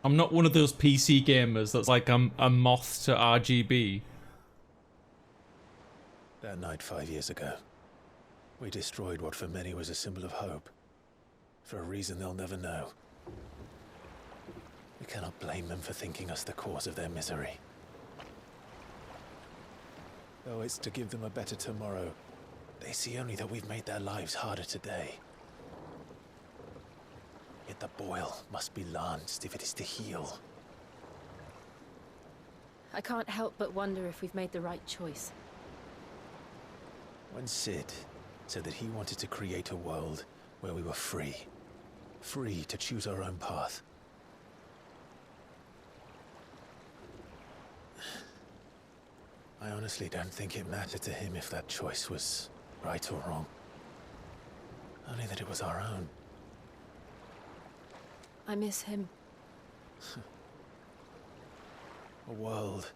I'm not one of those PC gamers that's like I'm a moth to RGB. That night 5 years ago, we destroyed what for many was a symbol of hope. For a reason they'll never know. We cannot blame them for thinking us the cause of their misery. Though it's to give them a better tomorrow, they see only that we've made their lives harder today. Yet the boil must be lanced if it is to heal. I can't help but wonder if we've made the right choice. When Sid said that he wanted to create a world where we were free. Free to choose our own path. I honestly don't think it mattered to him if that choice was right or wrong. Only that it was our own. I miss him. A world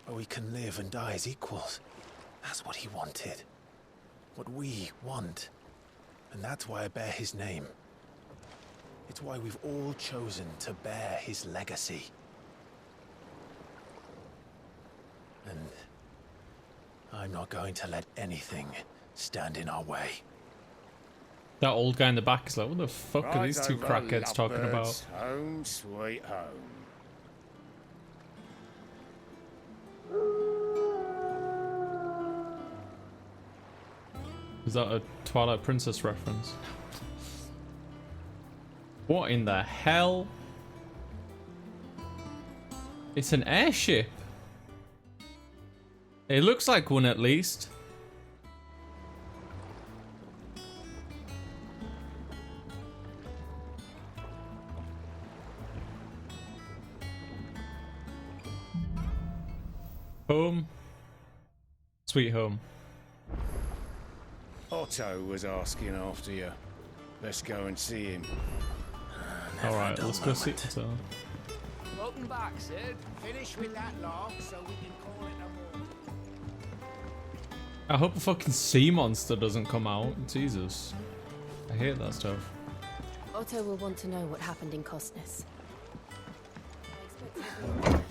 where we can live and die as equals. That's what he wanted. What we want. And that's why I bear his name. It's why we've all chosen to bear his legacy. And I'm not going to let anything stand in our way. That old guy in the back is like, what the fuck are these two crackheads talking about? Home sweet home. Is that a Twilight Princess reference? What in the hell? It's an airship. It looks like one at least. Home. Sweet home. Otto was asking after you. Let's go and see him. Alright, let's go see Otto. Welcome back, Sid. Finish with that log so we can call it a morning. I hope a fucking sea monster doesn't come out. Jesus. I hate that stuff. Otto will want to know what happened in Costness. I expect him to be with us.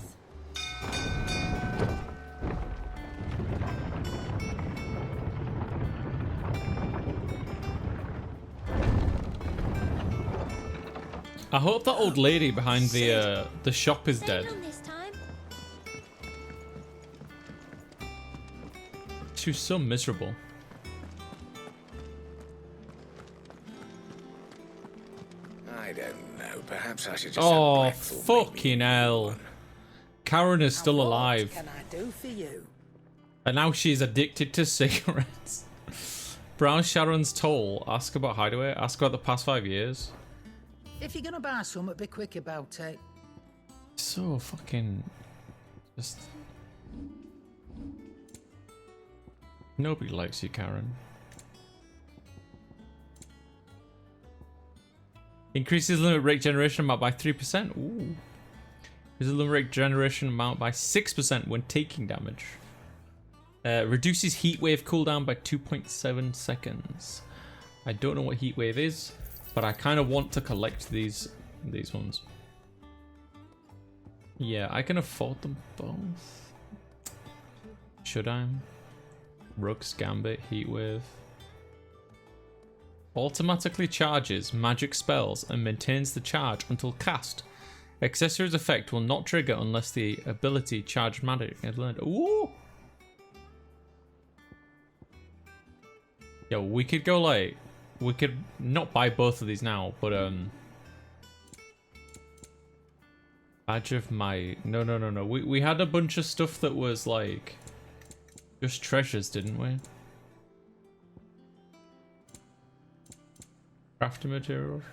I hope that old lady behind the shop is dead. She was so miserable. I don't know. Perhaps I should just. Oh, fucking hell. Karen is still alive. What can I do for you? And now she's addicted to cigarettes. Brown Sharon's toll. Ask about Hideaway. Ask about the past 5 years. If you're gonna buy something, be quick about it. So fucking just nobody likes you, Karen. Increases limit rate generation amount by 3%. Ooh. Increases limit rate generation amount by 6% when taking damage. Reduces heat wave cooldown by 2.7 seconds. I don't know what heat wave is, but I kind of want to collect these ones. Yeah, I can afford them both. Should I? Rux, Gambit, Heatwave. Automatically charges magic spells and maintains the charge until cast. Accessories effect will not trigger unless the ability charged magic is learned. Ooh! Yo, we could go like... We could not buy both of these now, but Badge of Might. No. We had a bunch of stuff that was like just treasures, didn't we? Crafting materials.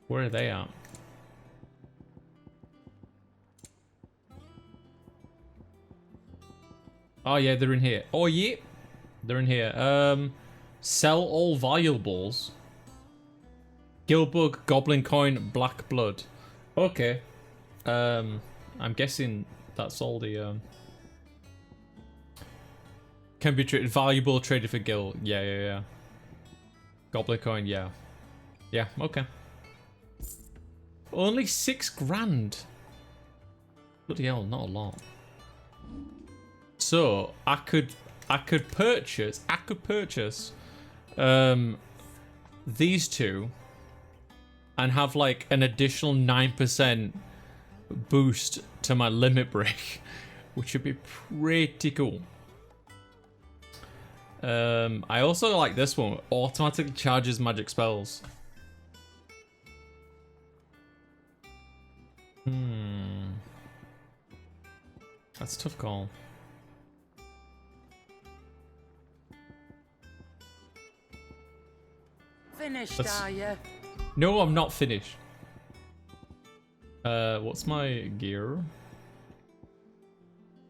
Where are they at? Oh yeah, they're in here. Oh yeah, they're in here. Sell all valuables. Gilbug, Goblin Coin, Black Blood. Okay. I'm guessing that's all the can be traded. Valuable traded for Gil. Yeah. Goblin Coin, yeah. Yeah, okay. Only 6 grand. Bloody hell, not a lot. So I could purchase these two and have like an additional 9% boost to my limit break, which would be pretty cool. I also like this one. Automatically charges magic spells. That's a tough call. Finished, are you? No, I'm not finished. What's my gear?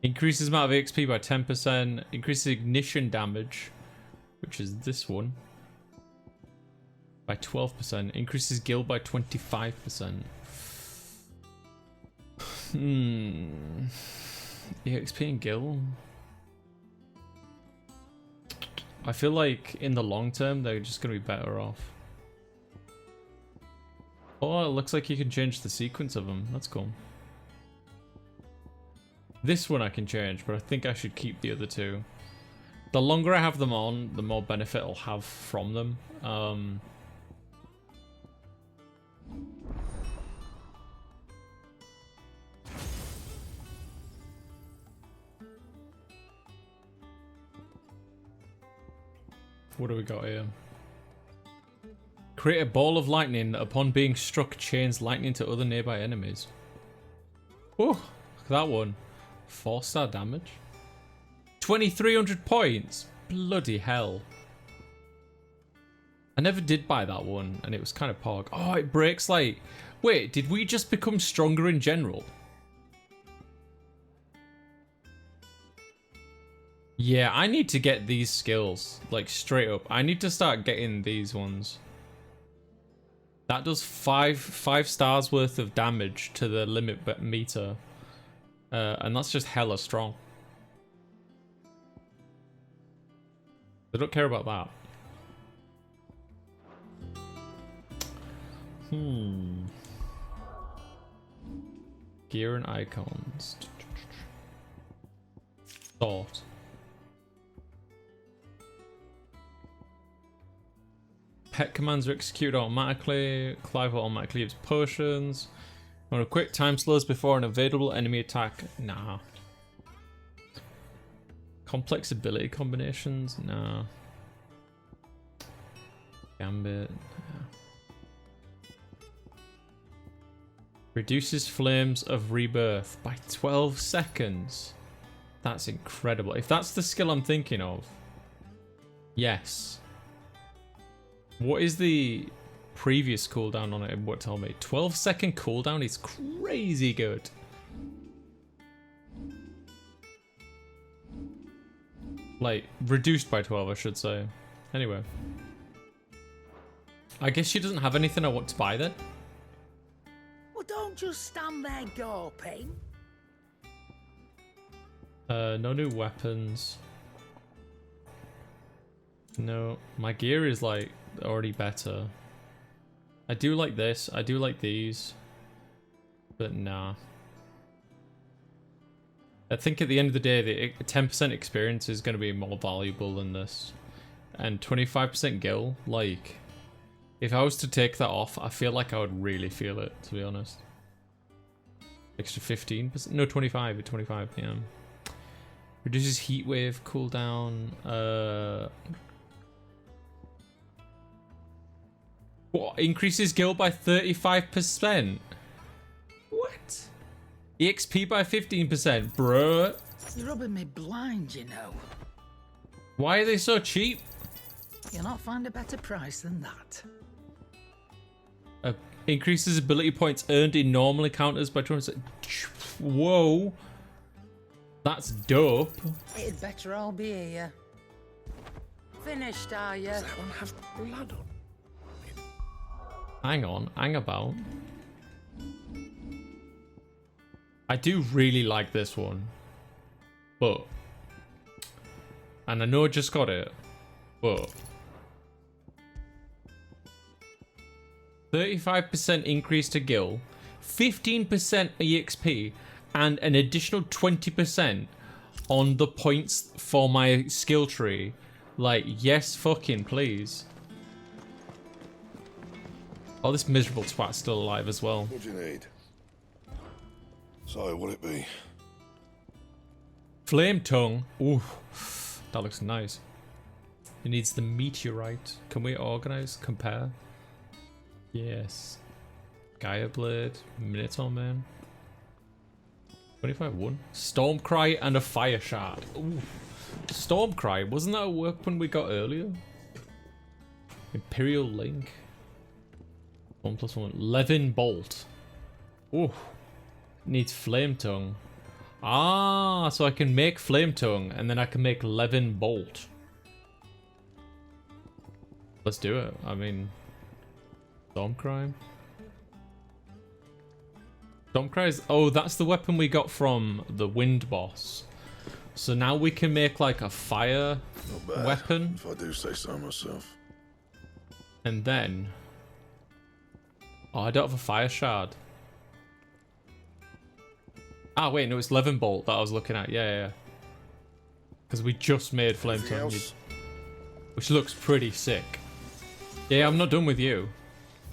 Increases amount of XP by 10%. Increases ignition damage, which is this one, by 12%. Increases guild by 25%. EXP and guild. I feel like in the long term they're just gonna be better off. Oh, it looks like you can change the sequence of them. That's cool. This one I can change, but I think I should keep the other two. The longer I have them on, the more benefit I'll have from them. What do we got here? Create a ball of lightning that upon being struck chains lightning to other nearby enemies. Oh, look at that one. 4-star damage. 2,300 points. Bloody hell. I never did buy that one and it was kind of pog. Oh, it breaks like... Wait, did we just become stronger in general? Yeah, I need to get these skills, like straight up. I need to start getting these ones. That does five stars worth of damage to the limit meter. And that's just hella strong. I don't care about that. Gear and icons. Sort. Pet commands are executed automatically. Clive will automatically use potions. Want to quick time slows before an evadable enemy attack? Nah. Complex ability combinations? Nah. Gambit. Yeah. Reduces flames of rebirth by 12 seconds. That's incredible. If that's the skill I'm thinking of, yes. What is the previous cooldown on it? What tell me? 12-second cooldown is crazy good. Like, reduced by 12, I should say. Anyway. I guess she doesn't have anything I want to buy then. Well, don't just stand there gawping. No new weapons. No, my gear is like already better. I do like this, I do like these, but nah. I think at the end of the day, the 10% experience is going to be more valuable than this. And 25% gil, like, if I was to take that off, I feel like I would really feel it, to be honest. Extra 15%? No, 25, 25, yeah. Reduces heat wave cooldown. What? Increases gil by 35%? What? EXP by 15%, bruh. You're rubbing me blind, you know. Why are they so cheap? You'll not find a better price than that. Increases ability points earned in normal encounters by 20%. Whoa. That's dope. It'd better all be here. Finished, are you? Does that one have blood on? Hang on, hang about. I do really like this one. But... And I know I just got it. But... 35% increase to gil. 15% EXP and an additional 20% on the points for my skill tree. Like, yes fucking please. Oh, this miserable twat's still alive as well. What do you need? So, what'll it be? Flame tongue. Ooh, that looks nice. It needs the meteorite. Can we organize? Compare? Yes. Gaia blade. Minotaur man. 25-1. Stormcry and a fire shard. Ooh. Stormcry. Wasn't that a weapon we got earlier? Imperial link. 1+1. Levin bolt. Ooh. Needs flame tongue. Ah, so I can make flame tongue and then I can make Levin bolt. Let's do it. I mean, Stormcry. Stormcry is... Oh, that's the weapon we got from the wind boss. So now we can make like a fire weapon. If I do say so myself. And then... Oh, I don't have a fire shard. Ah, wait, no, it's Levin bolt that I was looking at. Yeah. Because we just made flame tongue, which looks pretty sick. Yeah, I'm not done with you.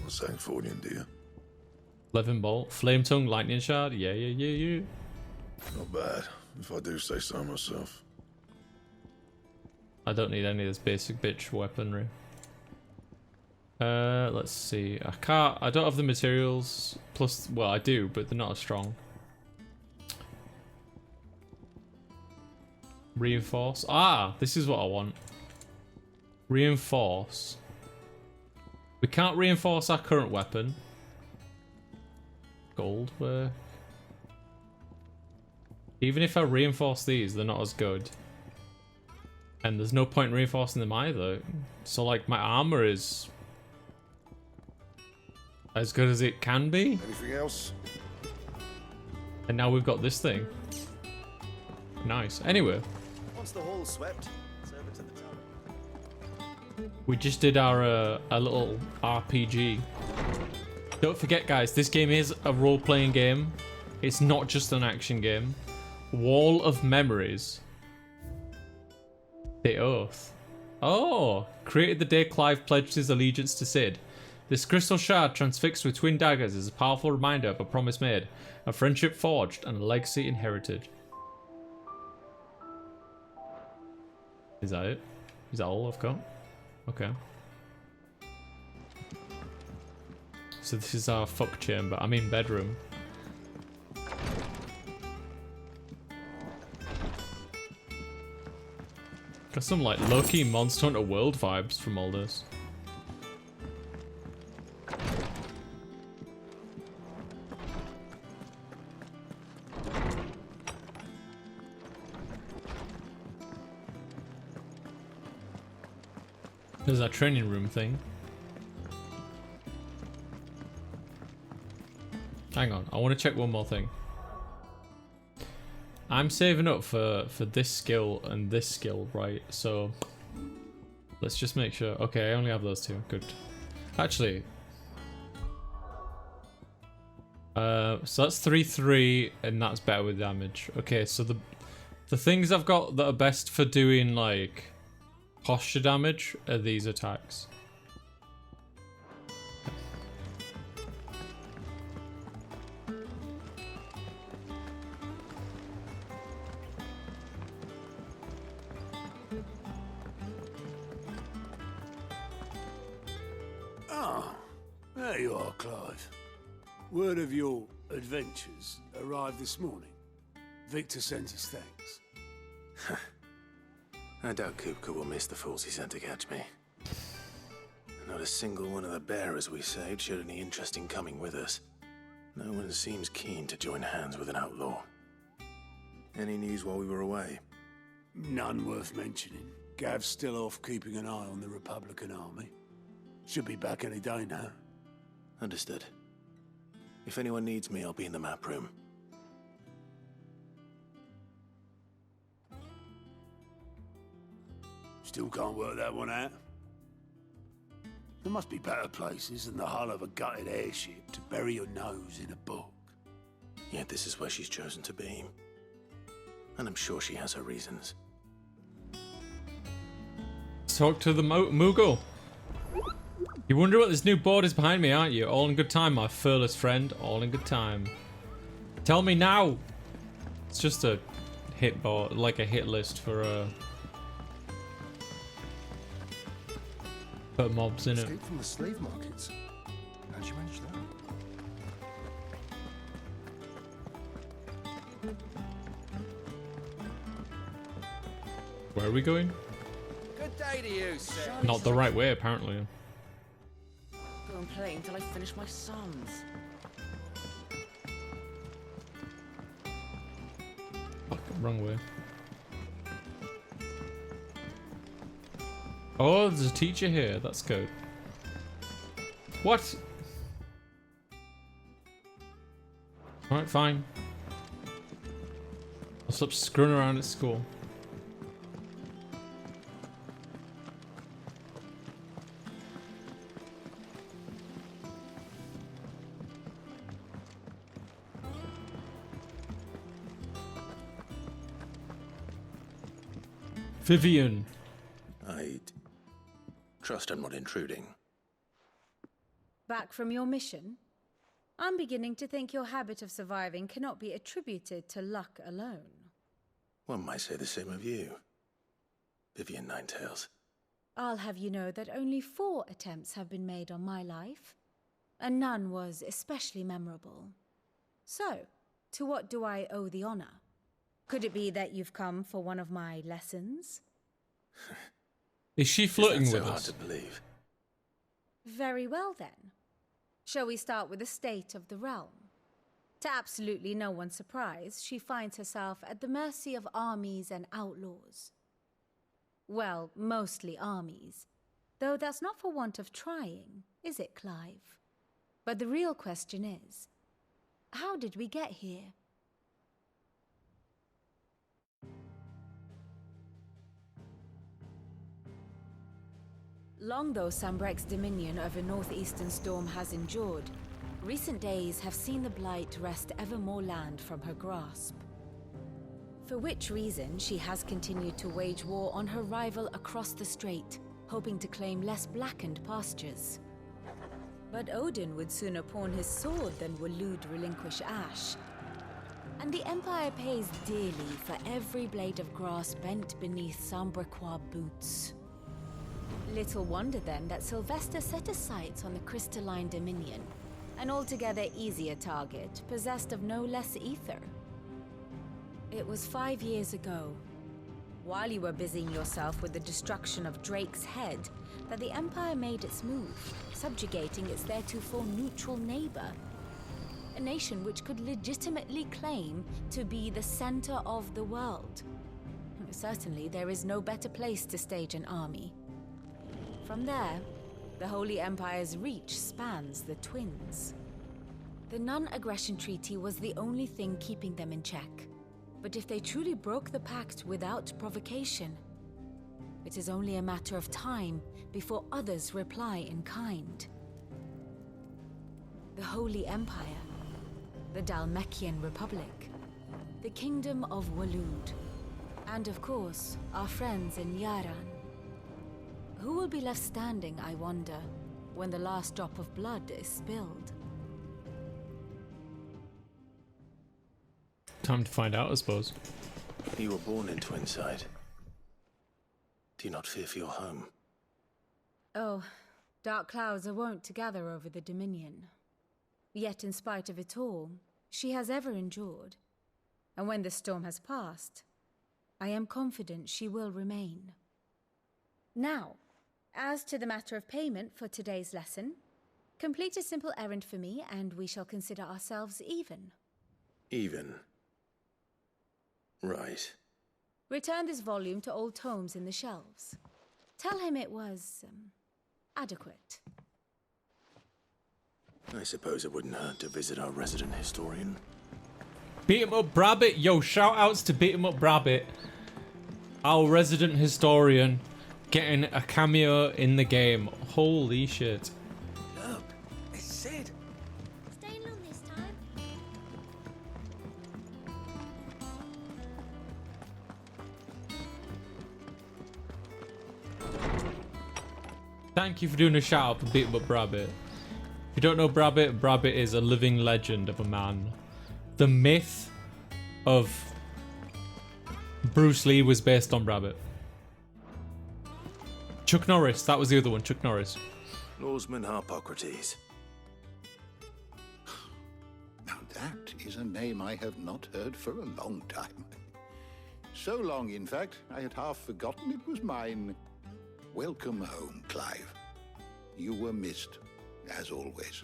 What's that for you, dear? Levin bolt, flame tongue, lightning shard. Yeah. Not bad, if I do say so myself. I don't need any of this basic bitch weaponry. Let's see. I don't have the materials. Plus, well, I do, but they're not as strong. Reinforce. Ah, this is what I want. Reinforce. We can't reinforce our current weapon. Gold work. Even if I reinforce these, they're not as good. And there's no point in reinforcing them either. So, like, my armor is as good as it can be. Anything else? And now we've got this thing. Nice. Anyway. Once the hall's swept, it's over to the tower. We just did our little RPG. Don't forget, guys, this game is a role-playing game. It's not just an action game. Wall of Memories. The Oath. Oh! Created the day Clive pledged his allegiance to Cid. This crystal shard transfixed with twin daggers is a powerful reminder of a promise made, a friendship forged, and a legacy inherited. Is that it? Is that all I've got? Okay. So this is our fuck chamber. I mean bedroom. Got some like low-key Monster Hunter World vibes from all this. There's that training room thing. Hang on, I want to check one more thing. I'm saving up for this skill and this skill, right? So let's just make sure. Okay, I only have those two. Good. Actually, so that's 3/3, and that's better with damage. Okay, so the things I've got that are best for doing like posture damage are these attacks. There you are, Clive. Word of your adventures arrived this morning. Victor sends his thanks. I doubt Kupka will miss the fools he sent to catch me. Not a single one of the bearers we saved showed any interest in coming with us. No one seems keen to join hands with an outlaw. Any news while we were away? None worth mentioning. Gav's still off keeping an eye on the Republican army. Should be back any day now. Understood. If anyone needs me, I'll be in the map room. Still can't work that one out. There must be better places than the hull of a gutted airship to bury your nose in a book. Yet this is where she's chosen to be. And I'm sure she has her reasons. Talk to the Moogle. You wonder what this new board is behind me, aren't you? All in good time, my furless friend. All in good time. Tell me now. It's just a hit board, like a hit list for mobs in it. Escape from the slave markets. How'd you manage that? Where are we going? Good day to you, sir. Not the right way, apparently. Go and play until I finish my sums. Fuck, wrong way. Oh, there's a teacher here. That's good. What? Alright, fine. I'll stop screwing around at school. Vivian. I trust I'm not intruding. Back from your mission? I'm beginning to think your habit of surviving cannot be attributed to luck alone. One might say the same of you, Vivian Ninetails. I'll have you know that only 4 attempts have been made on my life, and none was especially memorable. So, to what do I owe the honor? Could it be that you've come for one of my lessons? Is she flirting Is that with so us? hard to believe? Very well then. Shall we start with the state of the realm? To absolutely no one's surprise, she finds herself at the mercy of armies and outlaws. Well, mostly armies. Though that's not for want of trying, is it, Clive? But the real question is, how did we get here? Long though Sambrek's dominion over northeastern storm has endured, recent days have seen the blight wrest ever more land from her grasp. For which reason she has continued to wage war on her rival across the strait, hoping to claim less blackened pastures. But Odin would sooner pawn his sword than Waloed relinquish Ash. And the Empire pays dearly for every blade of grass bent beneath Sambrequois boots. Little wonder then that Sylvester set his sights on the crystalline dominion, an altogether easier target, possessed of no less ether. It was 5 years ago, while you were busying yourself with the destruction of Drake's head, that the Empire made its move, subjugating its theretofore neutral neighbor. A nation which could legitimately claim to be the center of the world. Certainly, there is no better place to stage an army. From there, the Holy Empire's reach spans the Twins. The non-aggression treaty was the only thing keeping them in check. But if they truly broke the pact without provocation, it is only a matter of time before others reply in kind. The Holy Empire, the Dhalmekian Republic, the Kingdom of Waloed, and of course, our friends in Yaran. Who will be left standing, I wonder, when the last drop of blood is spilled? Time to find out, I suppose. You were born in Twinside. Do you not fear for your home? Oh, dark clouds are wont to gather over the Dominion. Yet in spite of it all, she has ever endured. And when the storm has passed, I am confident she will remain. Now, as to the matter of payment for today's lesson, complete a simple errand for me and we shall consider ourselves even. Even? Right. Return this volume to old tomes in the shelves. Tell him it was, adequate. I suppose it wouldn't hurt to visit our resident historian. Beat 'em up Brabbit. Yo, shout outs to Beat 'em up Brabbit, our resident historian. getting a cameo in the game. Holy shit. Look, it's Sid. Staying long this time? Thank you for doing a shout out for Beating Up Brabbit. If you don't know Brabbit, Brabbit is a living legend of a man. The myth of Bruce Lee was based on Brabbit. Chuck Norris, that was the other one, Chuck Norris. Norseman Harpocrates. Now that is a name I have not heard for a long time. So long, in fact, I had half forgotten it was mine. Welcome home, Clive. You were missed, as always.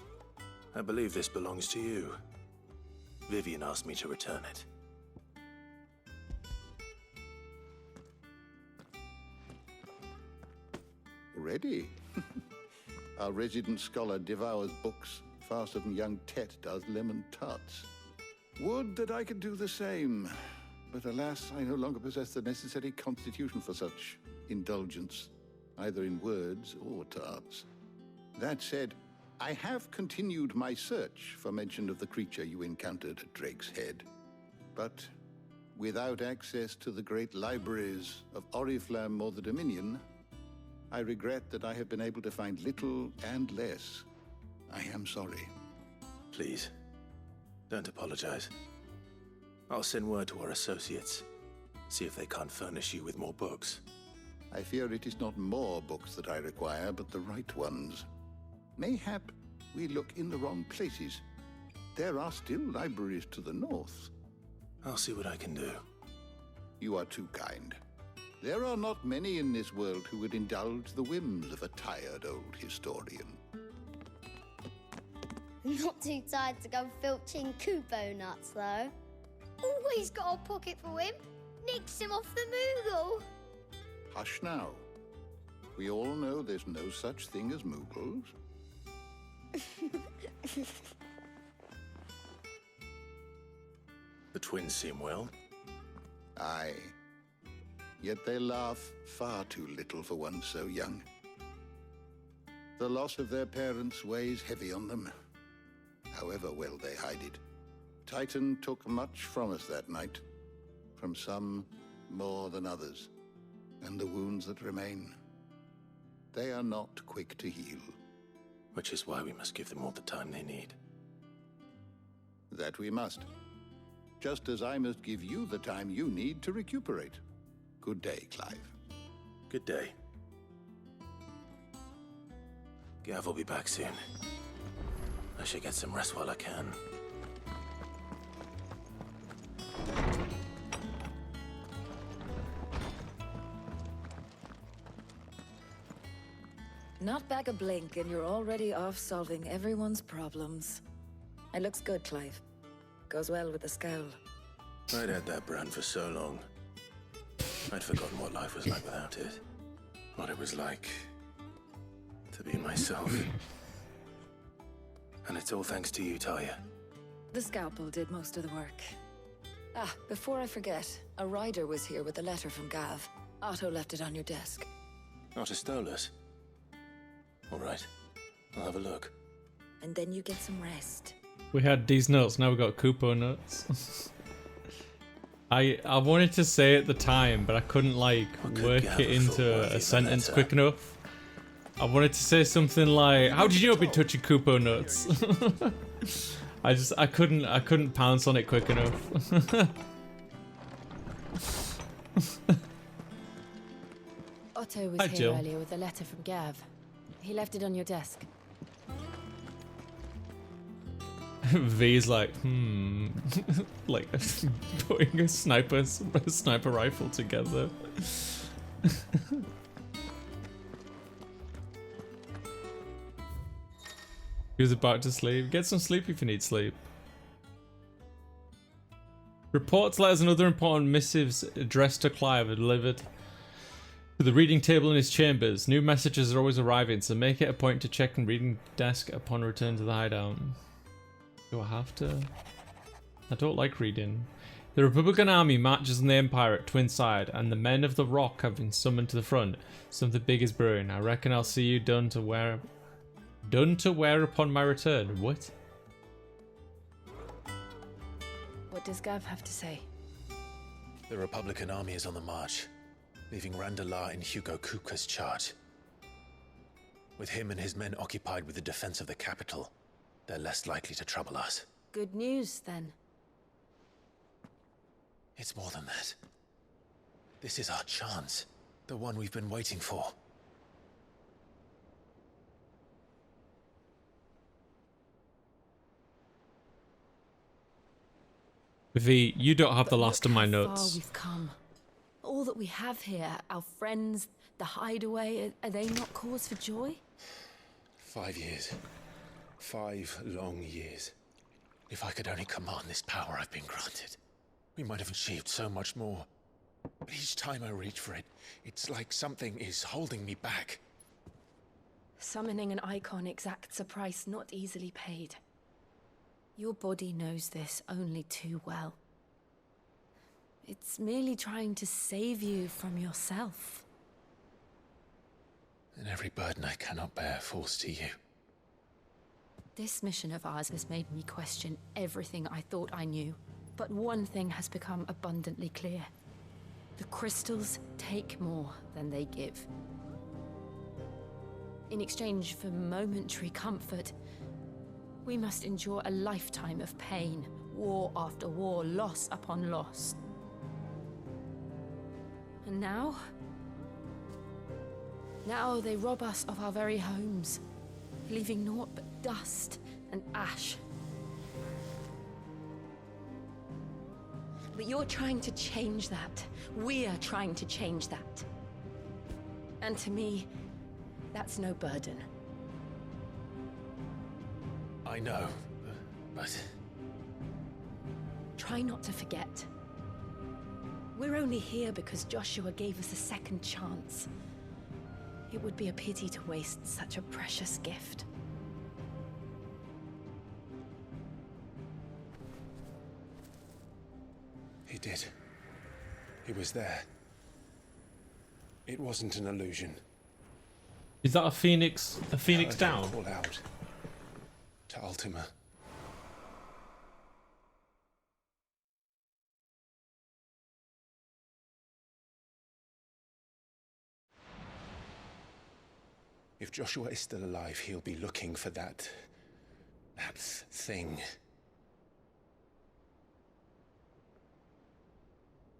I believe this belongs to you. Vivian asked me to return it. Ready? Our resident scholar devours books faster than young Tet does lemon tarts. Would that I could do the same. But alas, I no longer possess the necessary constitution for such indulgence, either in words or tarts. That said, I have continued my search for mention of the creature you encountered at Drake's Head. But without access to the great libraries of Oriflamme or the Dominion, I regret that I have been able to find little and less. I am sorry. Please, don't apologize. I'll send word to our associates. See if they can't furnish you with more books. I fear it is not more books that I require, but the right ones. Mayhap we look in the wrong places. There are still libraries to the north. I'll see what I can do. You are too kind. There are not many in this world who would indulge the whims of a tired old historian. Not too tired to go filching Kupo nuts, though. Always got a pocket for him. Nicks him off the Moogle. Hush now. We all know there's no such thing as Moogles. The twins seem well. Aye. Yet they laugh far too little for one so young. The loss of their parents weighs heavy on them, however well they hide it. Titan took much from us that night, from some more than others, and the wounds that remain, they are not quick to heal. Which is why we must give them all the time they need. That we must. Just as I must give you the time you need to recuperate. Good day, Clive. Good day. Gav will be back soon. I should get some rest while I can. Not back a blink and you're already off solving everyone's problems. It looks good, Clive. Goes well with the scowl. I'd had that brand for so long. I'd forgotten what life was like without it. What it was like to be myself. And it's all thanks to you, Talia. The scalpel did most of the work. Ah, before I forget, a rider was here with a letter from Gav. Otto left it on your desk. Not a Stolas. All right, I'll have a look. And then you get some rest. We had these nuts, now we got Kupo nuts. I wanted to say at the time, but I couldn't like work it into a sentence quick enough. I wanted to say something like, "How did you know I've been touching Kupo nuts?" I couldn't pounce on it quick enough. Otto was Hi, here Jill. earlier with a letter from Gav. He left it on your desk. V's like, like putting a sniper rifle together. He was about to sleep. Get some sleep if you need sleep. Reports, letters, and other important missives addressed to Clive are delivered to the reading table in his chambers. New messages are always arriving, so make it a point to check the reading desk upon return to the hideout. Do I have to? I don't like reading. The Republican army marches on the Empire at Twin Side, and the men of the Rock have been summoned to the front. Something big is brewing. I reckon I'll see you done to wear upon my return. What? What does Gav have to say? The Republican army is on the march, leaving Randalar in Hugo Kuka's charge. With him and his men occupied with the defense of the capital, they're less likely to trouble us. Good news, then. It's more than that. This is our chance. The one we've been waiting for. V, you don't have the last of my Look how notes. far we've come. All that we have here, our friends, the hideaway, are they not cause for joy? 5 years. 5 long years. If I could only command this power I've been granted, we might have achieved so much more. But each time I reach for it, it's like something is holding me back. Summoning an icon exacts a price not easily paid. Your body knows this only too well. It's merely trying to save you from yourself. And every burden I cannot bear falls to you. This mission of ours has made me question everything I thought I knew. But one thing has become abundantly clear. The crystals take more than they give. In exchange for momentary comfort, we must endure a lifetime of pain, war after war, loss upon loss. And now they rob us of our very homes, leaving naught but dust and ash. But you're trying to change that. We're trying to change that. And to me, that's no burden. I know, but... Try not to forget. We're only here because Joshua gave us a second chance. It would be a pity to waste such a precious gift. He did. He was there. It wasn't an illusion. Is that a phoenix? A phoenix down? Call out to Ultima. If Joshua is still alive, he'll be looking for that thing.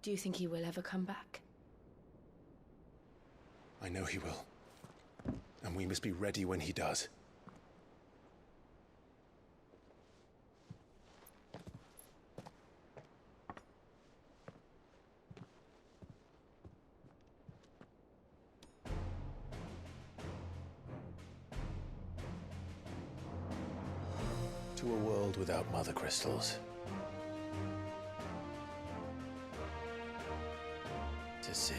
Do you think he will ever come back? I know he will. And we must be ready when he does. To a world without mother crystals. To Sid.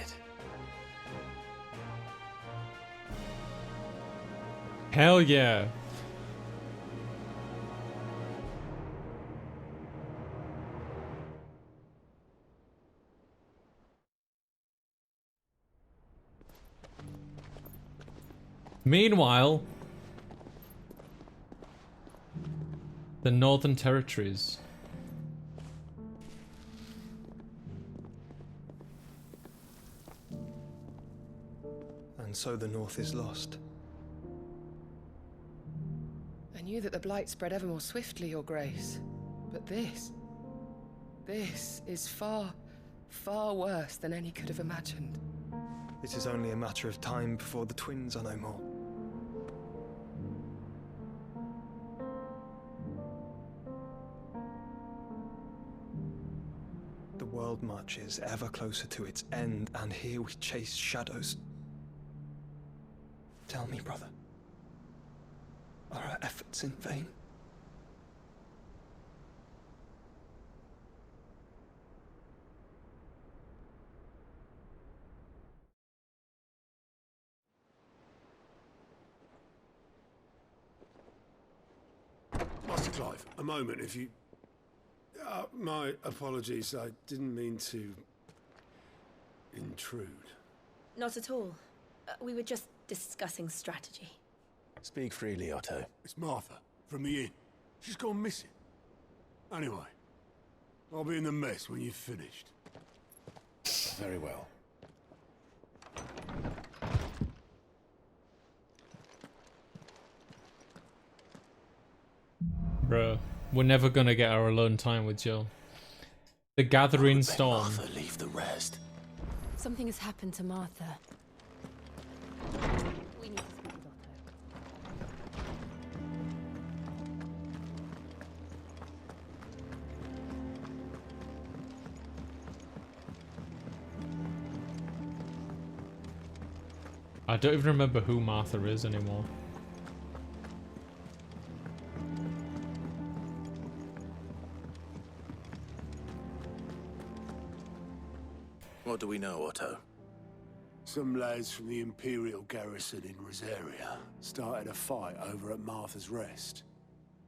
Hell yeah. Meanwhile, the Northern Territories. And so the North is lost. I knew that the Blight spread ever more swiftly, Your Grace. But this is far, far worse than any could have imagined. It is only a matter of time before the twins are no more. The world marches ever closer to its end, and here we chase shadows. Tell me, brother, are our efforts in vain? Master Clive, a moment, if you... My apologies. I didn't mean to intrude. Not at all. We were just discussing strategy. Speak freely, Otto. It's Martha, from the inn. She's gone missing. Anyway, I'll be in the mess when you've finished. Very well. Bro, we're never gonna get our alone time with Jill. The gathering storm. Martha, leave the rest. Something has happened to Martha. We need to speak with Otto. I don't even remember who Martha is anymore. What do we know, Otto? Some lads from the Imperial garrison in Rosaria started a fight over at Martha's Rest.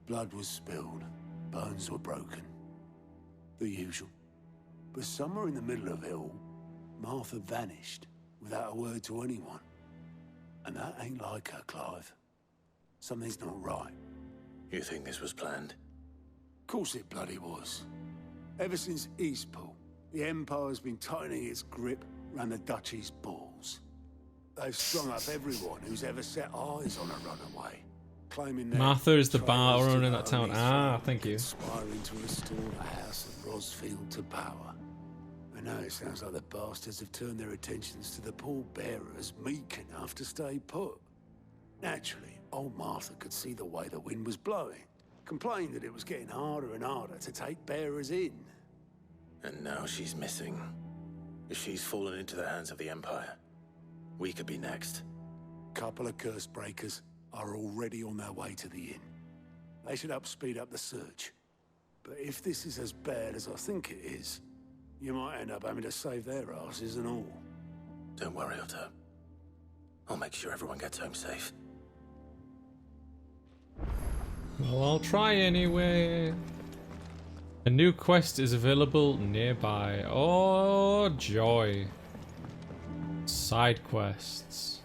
Blood was spilled, bones were broken. The usual. But somewhere in the middle of it all, Martha vanished without a word to anyone. And that ain't like her, Clive. Something's not right. You think this was planned? Of course it bloody was. Ever since Eastpool, the Empire's been tightening its grip round the Duchy's balls. They've strung up everyone who's ever set eyes on a runaway, claiming that Martha is the bar owner in that town. Ah, thank you. Aspiring to restore the House of Rosfield to power. I know it sounds like the bastards have turned their attentions to the pallbearers meek enough to stay put. Naturally, old Martha could see the way the wind was blowing, complained that it was getting harder and harder to take bearers in. And now she's missing. If she's fallen into the hands of the Empire, we could be next. Couple of curse breakers are already on their way to the inn. They should help speed up the search. But if this is as bad as I think it is, you might end up having to save their asses and all. Don't worry, Otto. I'll make sure everyone gets home safe. Well, I'll try anyway. A new quest is available nearby. Oh, joy. Side quests.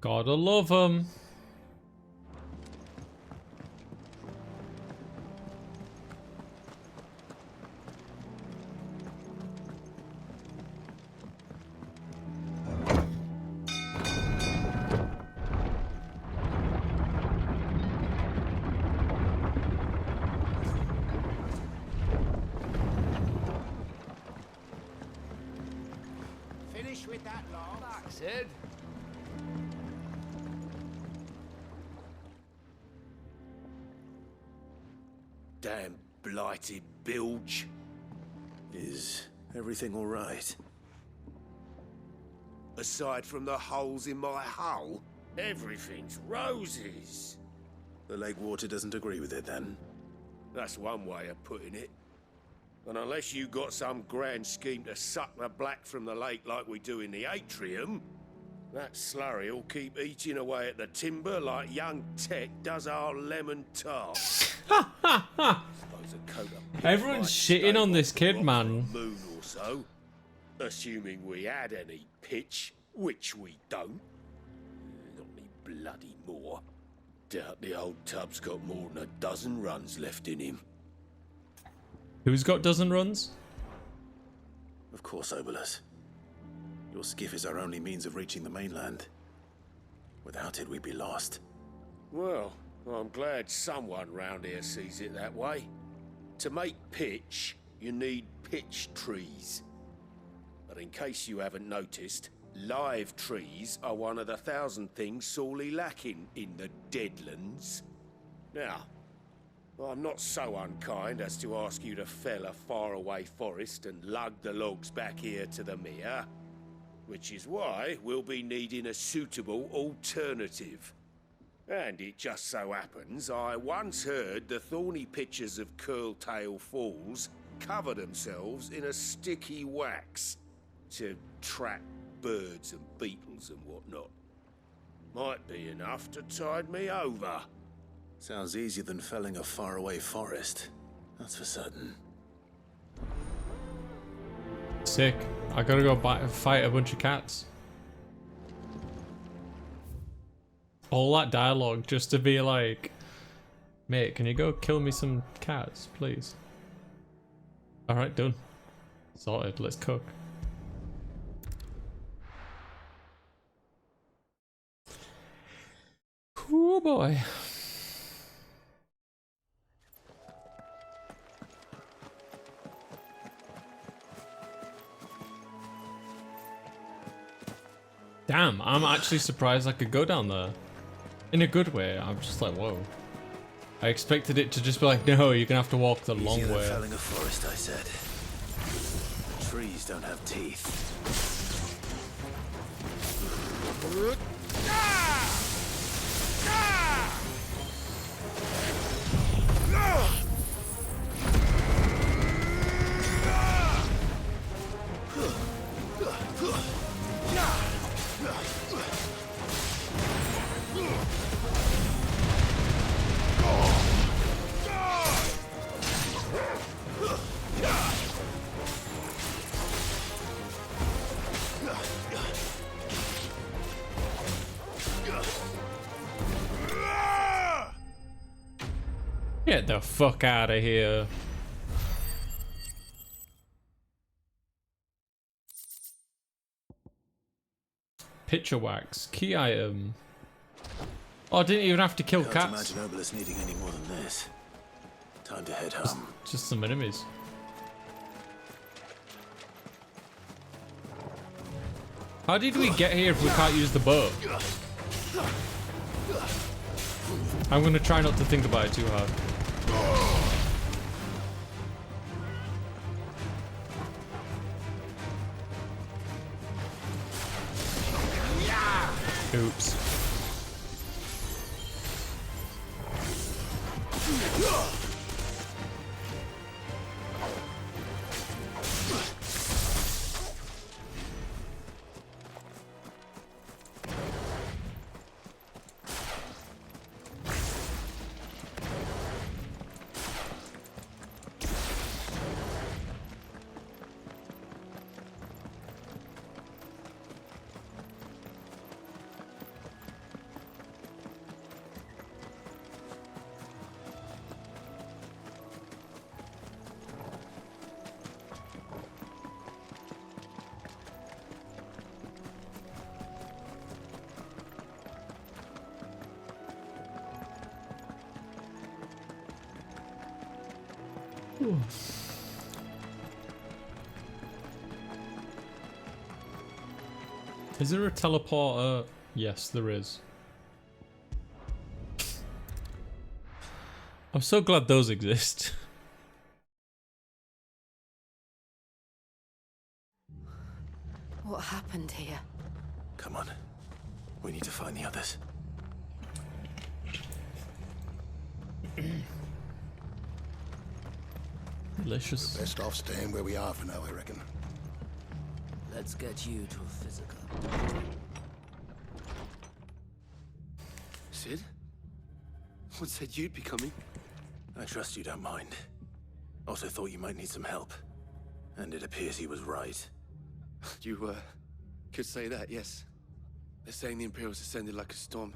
Gotta love them. Finish with that log. That's it. Damn blighted bilge. Is everything all right? Aside from the holes in my hull, everything's roses. The lake water doesn't agree with it, then? That's one way of putting it. And unless you got some grand scheme to suck the black from the lake like we do in the atrium, that slurry'll keep eating away at the timber like young Tet does our lemon tart. Everyone's shitting on this kid, man. Moon or so, assuming we had any pitch, which we don't. Not any bloody more. Doubt the old tub's got more than a dozen runs left in him. Who's got dozen runs? Of course, Obolus. Your skiff is our only means of reaching the mainland. Without it, we'd be lost. Well, I'm glad someone round here sees it that way. To make pitch, you need pitch trees. But in case you haven't noticed, live trees are one of the 1,000 things sorely lacking in the Deadlands. Now, I'm not so unkind as to ask you to fell a faraway forest and lug the logs back here to the mere, which is why we'll be needing a suitable alternative. And it just so happens I once heard the thorny pitchers of Curltail Falls cover themselves in a sticky wax to trap birds and beetles and whatnot. Might be enough to tide me over. Sounds easier than felling a faraway forest. That's for certain. Sick. I gotta go fight a bunch of cats. All that dialogue just to be like, mate, can you go kill me some cats, please? Alright, done. Sorted, let's cook. Oh boy. Damn, I'm actually surprised I could go down there. In a good way, I'm just like, whoa. I expected it to just be like, no, you're gonna have to walk the long Easier than way. felling a forest, I said. Trees don't have teeth. Get the fuck out of here. Picture wax. Key item. Oh, I didn't even have to kill Can't cats. imagine Obelisk needing any more than this. Time to head home. Just some enemies. How did we get here if we can't use the boat? I'm gonna try not to think about it too hard. Oops. Is there a teleporter? Yes, there is. I'm so glad those exist. What happened here? Come on. We need to find the others. Delicious. Best off staying where we are for now, I reckon. Let's get you to a physical. Sid? What said you'd be coming? I trust you don't mind. Also thought you might need some help. And it appears he was right. You, could say that, yes. They're saying the Imperials descended like a storm.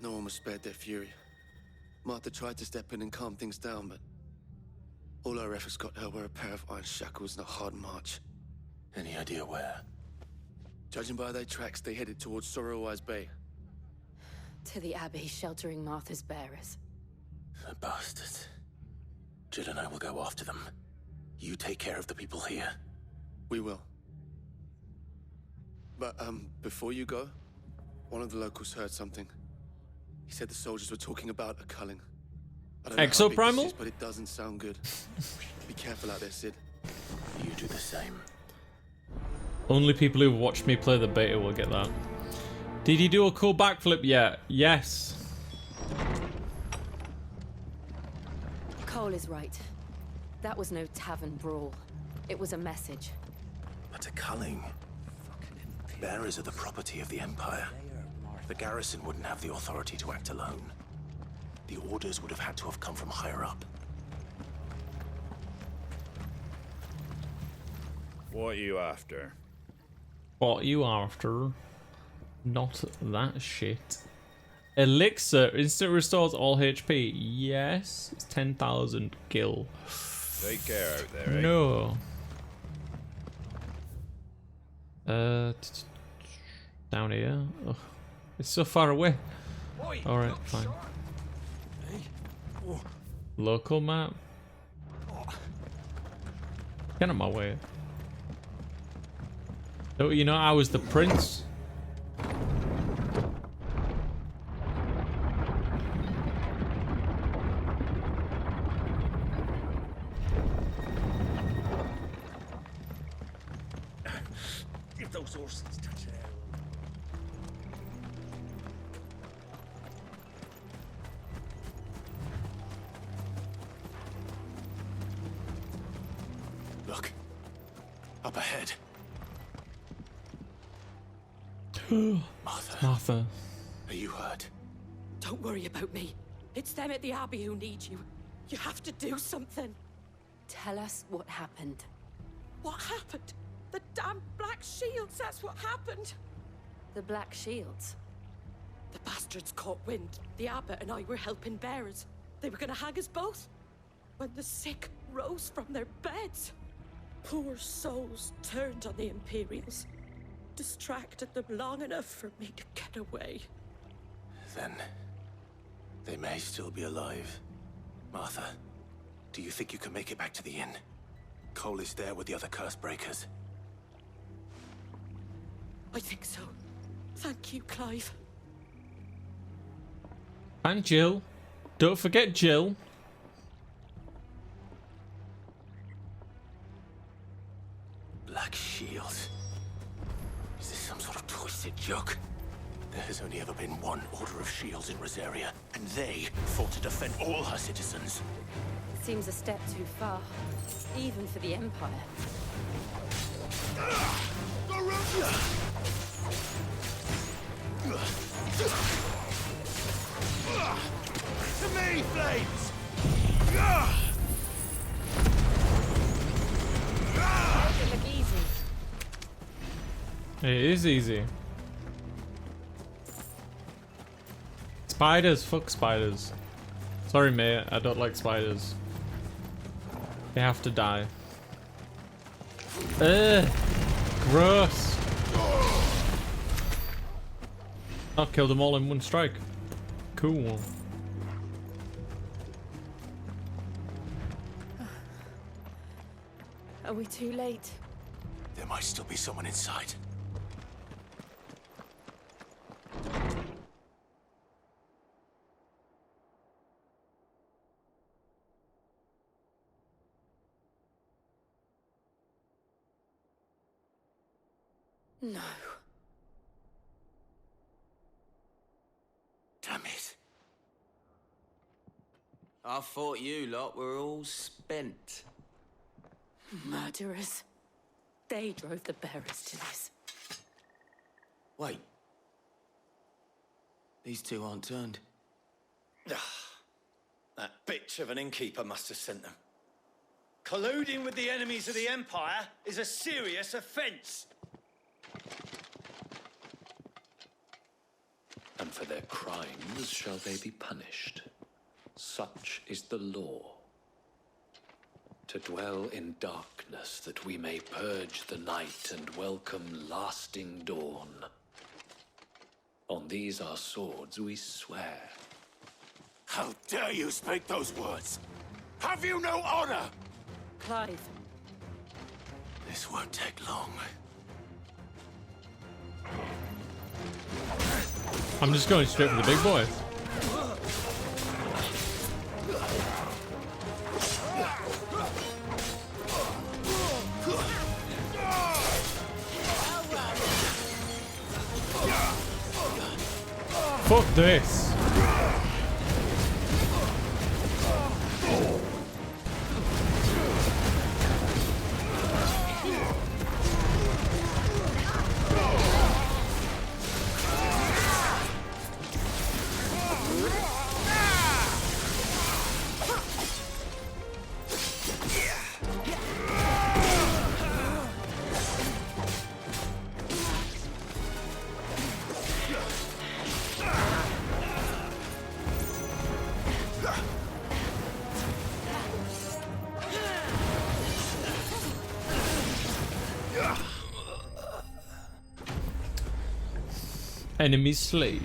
No one was spared their fury. Martha tried to step in and calm things down, but all our efforts got her were a pair of iron shackles and a hard march. Any idea where? Judging by their tracks, they headed towards Sorrowwise Bay. To the Abbey sheltering Martha's bearers. The bastards. Jill and I will go after them. You take care of the people here. We will. But, before you go, one of the locals heard something. He said the soldiers were talking about a culling. I don't know how big this Exoprimal? is, but it doesn't sound good. Be careful out there, Sid. You do the same. Only people who watched me play the beta will get that. Did he do a cool backflip yet? Yes. Cole is right. That was no tavern brawl. It was a message. But a culling. Bearers are the property of the Empire. The garrison wouldn't have the authority to act alone. The orders would have had to have come from higher up. What are you after? What are you after? Not that shit. Elixir instant restores all HP. Yes, it's 10,000 gil. Take care out there, eh? No. Down here. Ugh. It's so far away. Alright, fine. Local map. Get out of my way. Oh, you know, I was the prince. If those horses touch air. Look. Up ahead. Martha. Are you hurt? Don't worry about me. It's them at the Abbey who need you. You have to do something. Tell us what happened. What happened? The damn Black Shields, that's what happened. The Black Shields? The bastards caught wind. The Abbot and I were helping bearers. They were gonna hang us both. When the sick rose from their beds, poor souls turned on the Imperials. Distracted them long enough for me to get away. Then they may still be alive. Martha, do you think you can make it back to the inn? Cole is there with the other curse breakers. I think so. Thank you, Clive. And Jill. Don't forget Jill. Black Shield. Is this some sort of twisted joke? There has only ever been one Order of Shields in Rosaria, and they fought to defend all her citizens. Seems a step too far, even for the Empire. To me, Flames! Doesn't look easy. It is easy. Spiders, fuck spiders. Sorry, mate, I don't like spiders. They have to die. Ugh, gross. I've killed them all in one strike. Cool. Are we too late? There might still be someone inside. No. Damn it. I thought you lot were all spent. Murderers. They drove the bearers to this. Wait. These two aren't turned. That bitch of an innkeeper must have sent them. Colluding with the enemies of the Empire is a serious offense. And for their crimes shall they be punished. Such is the law. To dwell in darkness that we may purge the night and welcome lasting dawn. On these our swords we swear. How dare you speak those words? Have you no honor? Clive. This won't take long. I'm just going straight for the big boy. Fuck this. Enemies slain.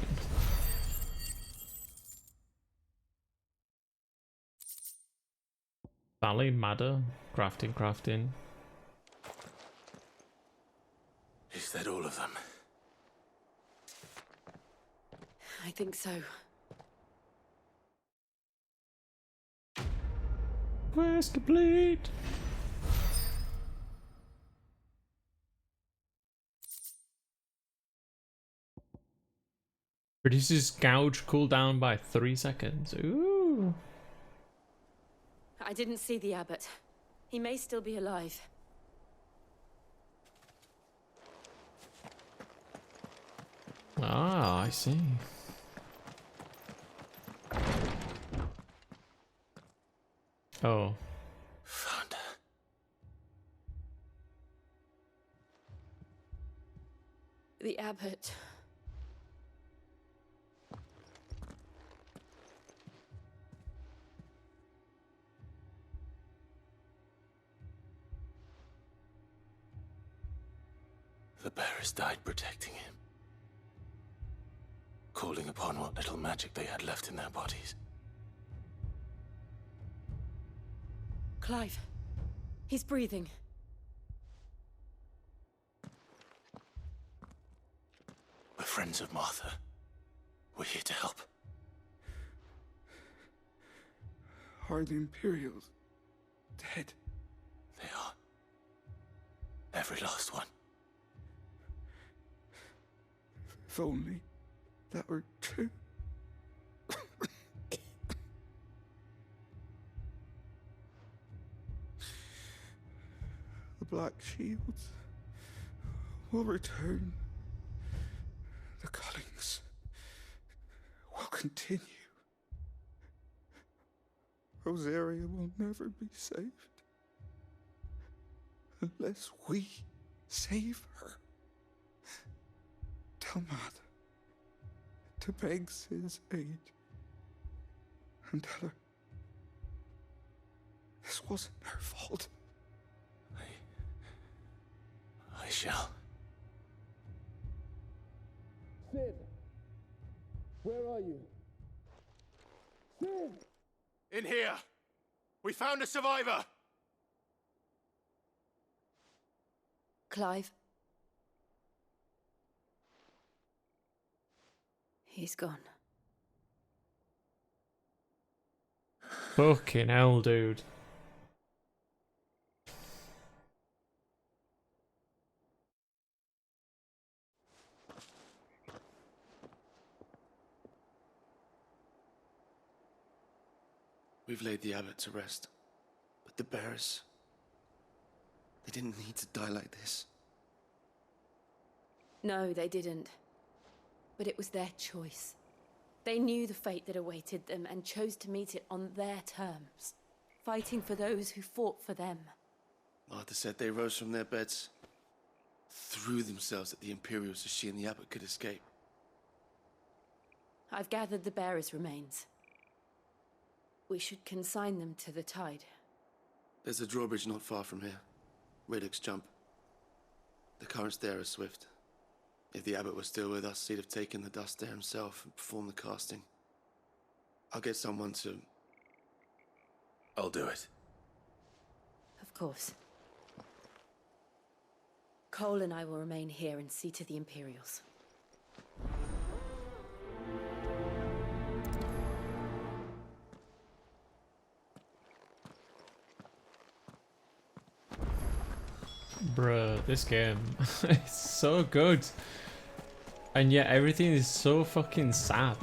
Valley, Madder, crafting. Is that all of them? I think so. Quest complete. Reduces gouge cooldown by 3 seconds. Ooh. I didn't see the abbot. He may still be alive. Ah, I see. Oh. Found her. The abbot. The bearers died protecting him. Calling upon what little magic they had left in their bodies. Clive. He's breathing. We're friends of Martha. We're here to help. Are the Imperials dead? They are. Every last one. If only that were true. The Black Shields will return. The cullings will continue. Rosaria will never be saved unless we save her. Tell Matt to beg Sid's aid and tell her this wasn't her fault. I shall. Sid! Where are you? Sid! In here! We found a survivor! Clive. He's gone. Fucking hell, dude. We've laid the abbot to rest, but the bearers, they didn't need to die like this. No, they didn't. But it was their choice. They knew the fate that awaited them and chose to meet it on their terms, fighting for those who fought for them. Martha said they rose from their beds, threw themselves at the Imperials so she and the abbot could escape. I've gathered the bearers' remains. We should consign them to the tide. There's a drawbridge not far from here. Radix jump. The currents there are swift. If the abbot was still with us, he'd have taken the dust there himself and performed the casting. I'll get someone to... I'll do it. Of course. Cole and I will remain here and see to the Imperials. Bruh, this game is so good. And yet everything is so fucking sad.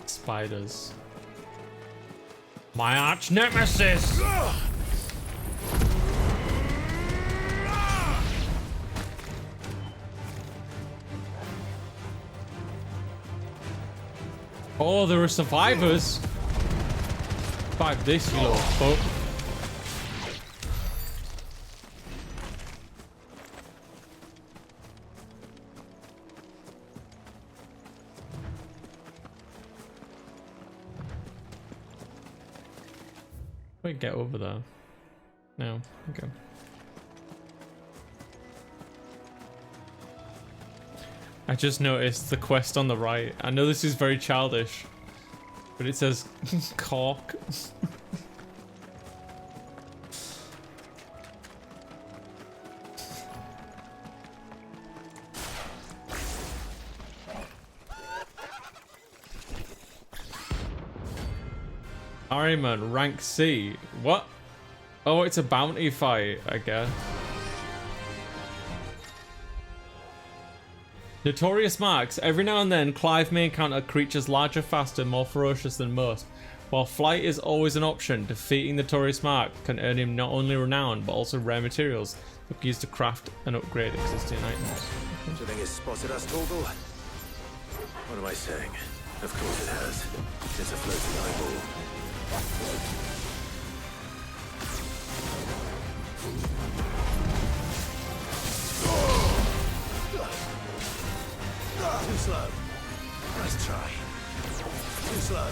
Spiders. My arch nemesis! Oh, there are survivors. Fuck this, you little fuck. We get over there. No. Okay. I just noticed the quest on the right. I know this is very childish, but it says cork. Harryman, rank C. What? Oh, it's a bounty fight, I guess. Notorious marks. Every now and then, Clive may encounter creatures larger, faster, more ferocious than most. While flight is always an option, defeating Notorious Mark can earn him not only renown, but also rare materials that can be used to craft and upgrade existing items. Do you think it's spotted us, Torgal? What am I saying? Of course it has. It's a floating eyeball. Too slow. Nice try. Too slow.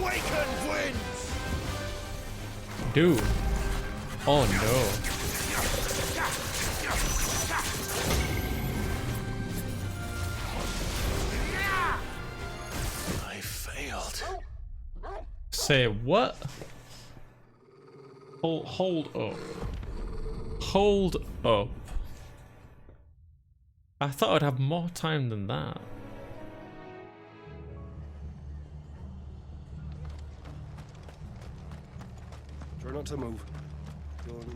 Waken winds! Dude. Oh no. I failed. Say what? Hold up. Hold up. I thought I'd have more time than that. Try not to move.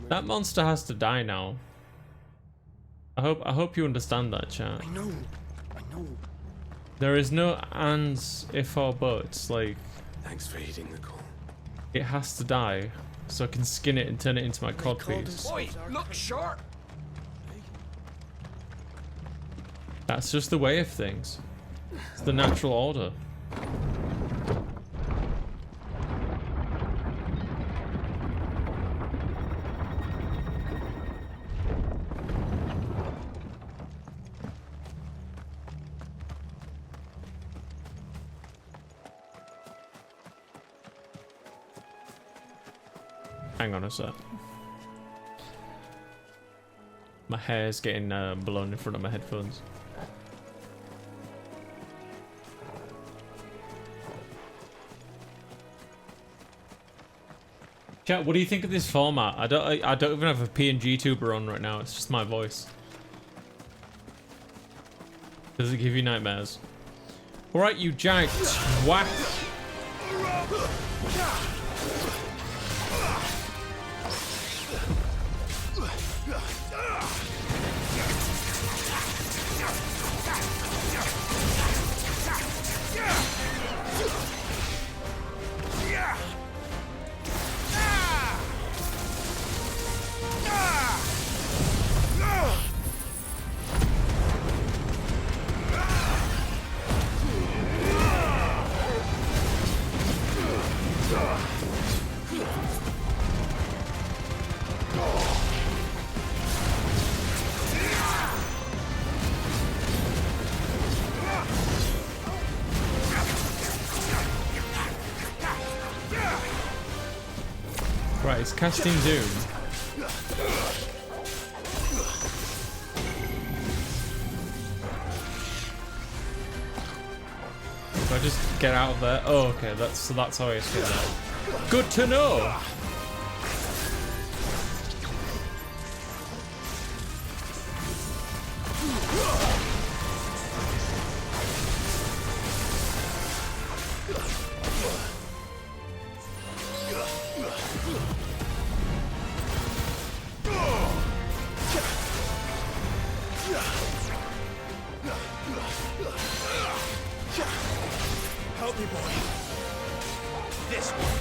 That monster has to die now. I hope you understand that, chat. I know. There is no ands, if or buts. Like, Thanks for heeding the call. it has to die, so I can skin it and turn it into my cod piece. Oi, look sharp! That's just the way of things. It's the natural order. Hang on a sec. My hair's getting blown in front of my headphones. Chat, what do you think of this format? I don't even have a PNG tuber on right now. It's just my voice. Does it give you nightmares? All right, you giant twat. Right, it's casting doom. If I just get out of there. Oh, okay, that's how I escape that. Good to know. Help me, boy. This one.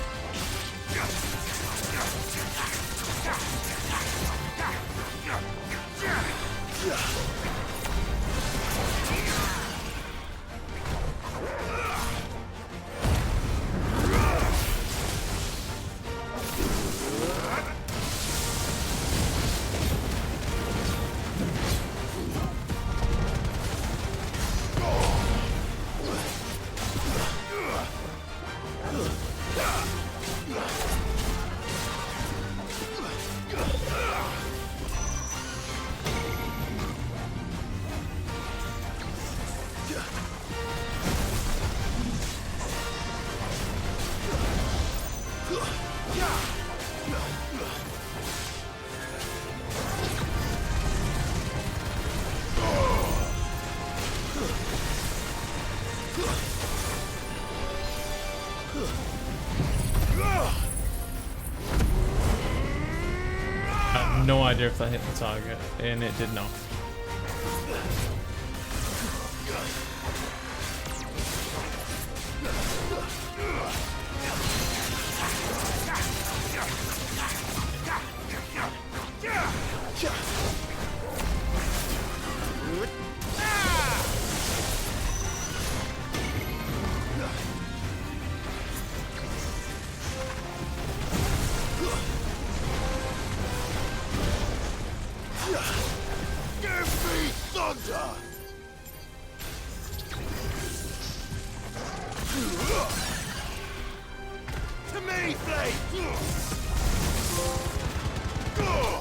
idea if that hit the target, and it did not.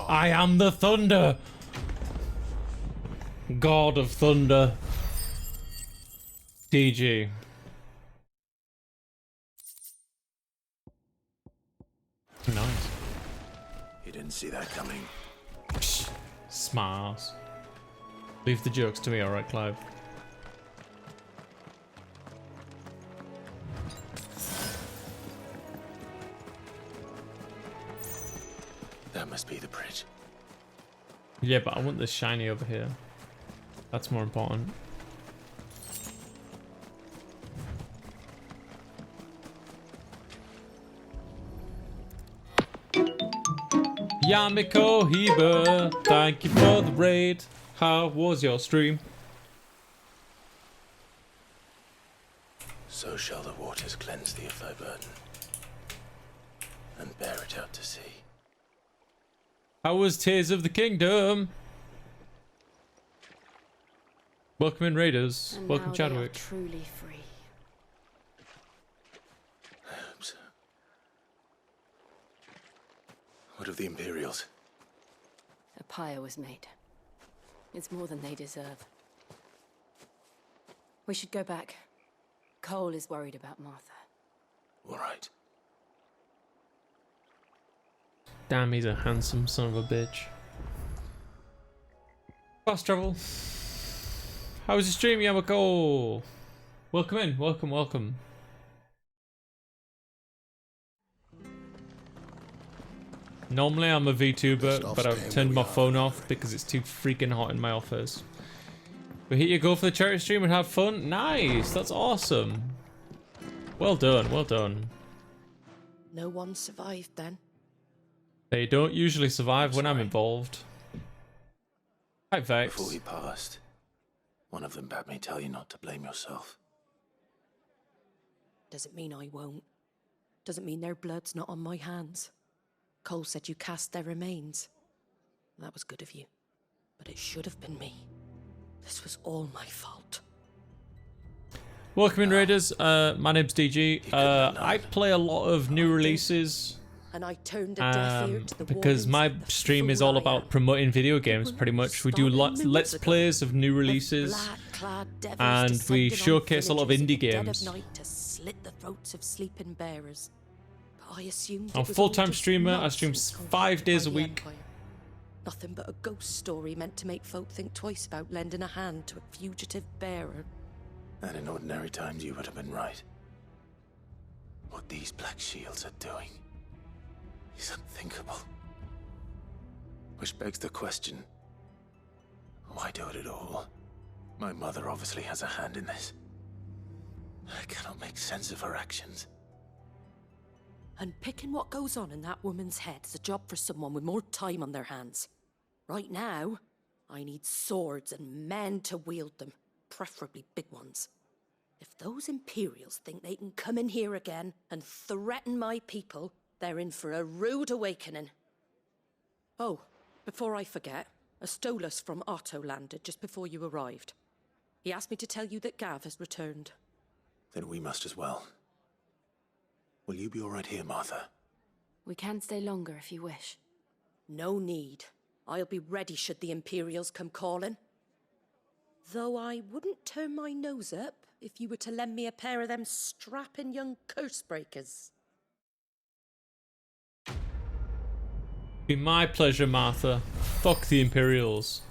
I am the thunder, god of thunder. DG. Nice. You didn't see that coming. Smiles. Leave the jokes to me, alright, Clive? That must be the bridge. Yeah, but I want this shiny over here. That's more important. Yamiko Heber, thank you for the raid. How was your stream? So shall the waters cleanse thee of thy burden, and bear it out to sea. How was Tears of the Kingdom? Welcome in, Raiders. And Welcome, now Chadwick. They are truly free. I hope so. What of the Imperials? A pyre was made. It's more than they deserve. We should go back. Cole is worried about Martha. All right. Damn, he's a handsome son of a bitch. Fast travel. How was your stream, Yamako? Welcome in. Welcome, welcome. Normally I'm a VTuber, but I've turned my phone off because it's too freaking hot in my office. But here you go for the charity stream and have fun. Nice, that's awesome. Well done, well done. No one survived then? They don't usually survive when I'm involved. Hi, Vex. Before he passed, one of them bade me tell you not to blame yourself. Doesn't mean I won't. Doesn't mean their blood's not on my hands. Cole said you cast their remains. That was good of you. But it should have been me. This was all my fault. Welcome in, Raiders. My name's DG. I play a lot of new releases. And I turned a deaf ear to the because my stream is all about promoting video games, pretty much. We do let's plays of new releases, and we showcase a lot of indie games. To slit the throats of sleeping bearers. But I assumed I'm a full-time streamer. I stream 5 days a week. Nothing but a ghost story meant to make folk think twice about lending a hand to a fugitive bearer. And in ordinary times you would have been right. What these Black Shields are doing is unthinkable. Which begs the question, why do it at all? My mother obviously has a hand in this. I cannot make sense of her actions. And picking what goes on in that woman's head is a job for someone with more time on their hands. Right now, I need swords and men to wield them, preferably big ones. If those Imperials think they can come in here again and threaten my people, they're in for a rude awakening. Oh, before I forget, a Stolas from Otto landed just before you arrived. He asked me to tell you that Gav has returned. Then we must as well. Will you be all right here, Martha? We can stay longer if you wish. No need. I'll be ready should the Imperials come calling. Though I wouldn't turn my nose up if you were to lend me a pair of them strapping young curse breakers. Be my pleasure, Martha. Fuck the Imperials.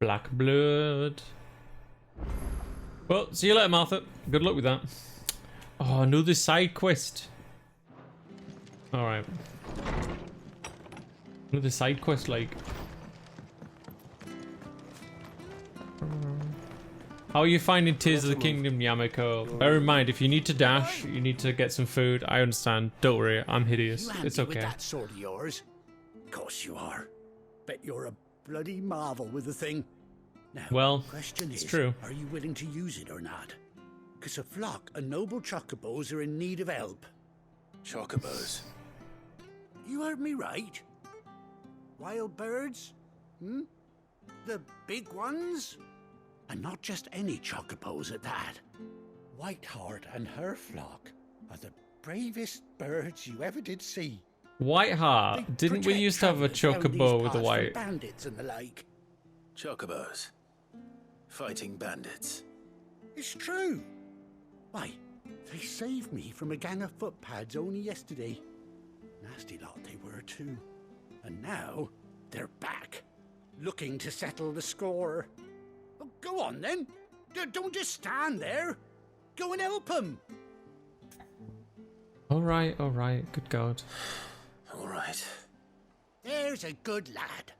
Black blood. Well, see you later, Martha. Good luck with that. Oh, another side quest. Alright. Another side quest, like. How are you finding Tears of the Kingdom, Yamiko? Bear in mind, if you need to dash, you need to get some food. I understand. Don't worry, I'm hideous. It's With okay. that sword of yours? Of course you are. Bet you're a bloody marvel with the thing. Now, Well, question it's is, true. are you willing to use it or not? Because a flock of noble chocobos are in need of help. Chocobos? You heard me right. Wild birds? Hmm? The big ones? And not just any chocobos at that. Whiteheart and her flock are the bravest birds you ever did see. Whiteheart. Didn't we used to have a chocobo with a white? Bandits and the like. Chocobos. Fighting bandits. It's true. Why, they saved me from a gang of footpads only yesterday. Nasty lot they were too. And now they're back, looking to settle the score. Oh, go on then. Don't just stand there. Go and help them. Alright, alright. Good God. Alright. There's a good lad.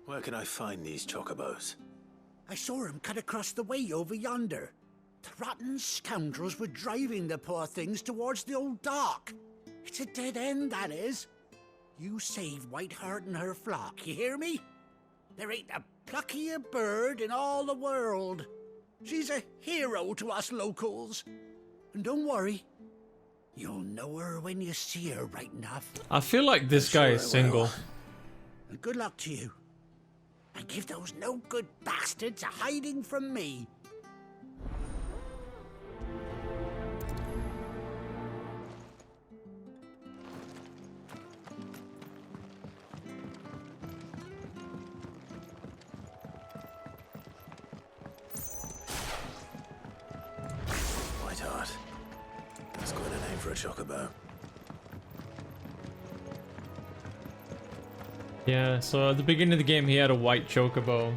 Where can I find these chocobos? I saw him cut across the way over yonder. The rotten scoundrels were driving the poor things towards the old dock. It's a dead end, that is. You save Whiteheart and her flock, you hear me? There ain't a pluckier bird in all the world. She's a hero to us locals. And don't worry, you'll know her when you see her right enough. I feel like this guy is single. And good luck to you. And give those no-good bastards a hiding from me. Whiteheart. That's quite a name for a chocobo. Yeah, so at the beginning of the game he had a white chocobo.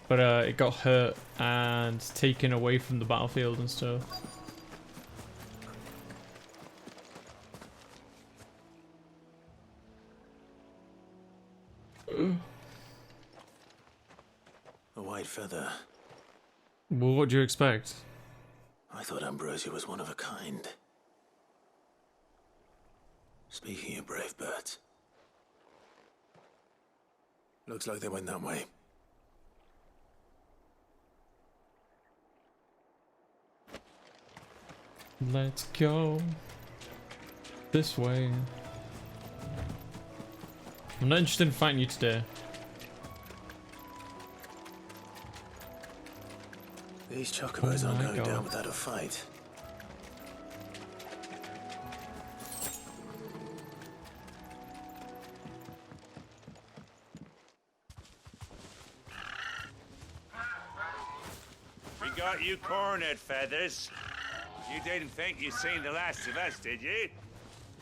But it got hurt and taken away from the battlefield and stuff. A white feather. Well, what do you expect? I thought Ambrosia was one of a kind. Speaking of brave birds. Looks like they went that way. Let's go this way. I'm not interested in fighting you today. These chocobos aren't going down without a fight. We got you cornered, Feathers. You didn't think you'd seen the last of us, did you?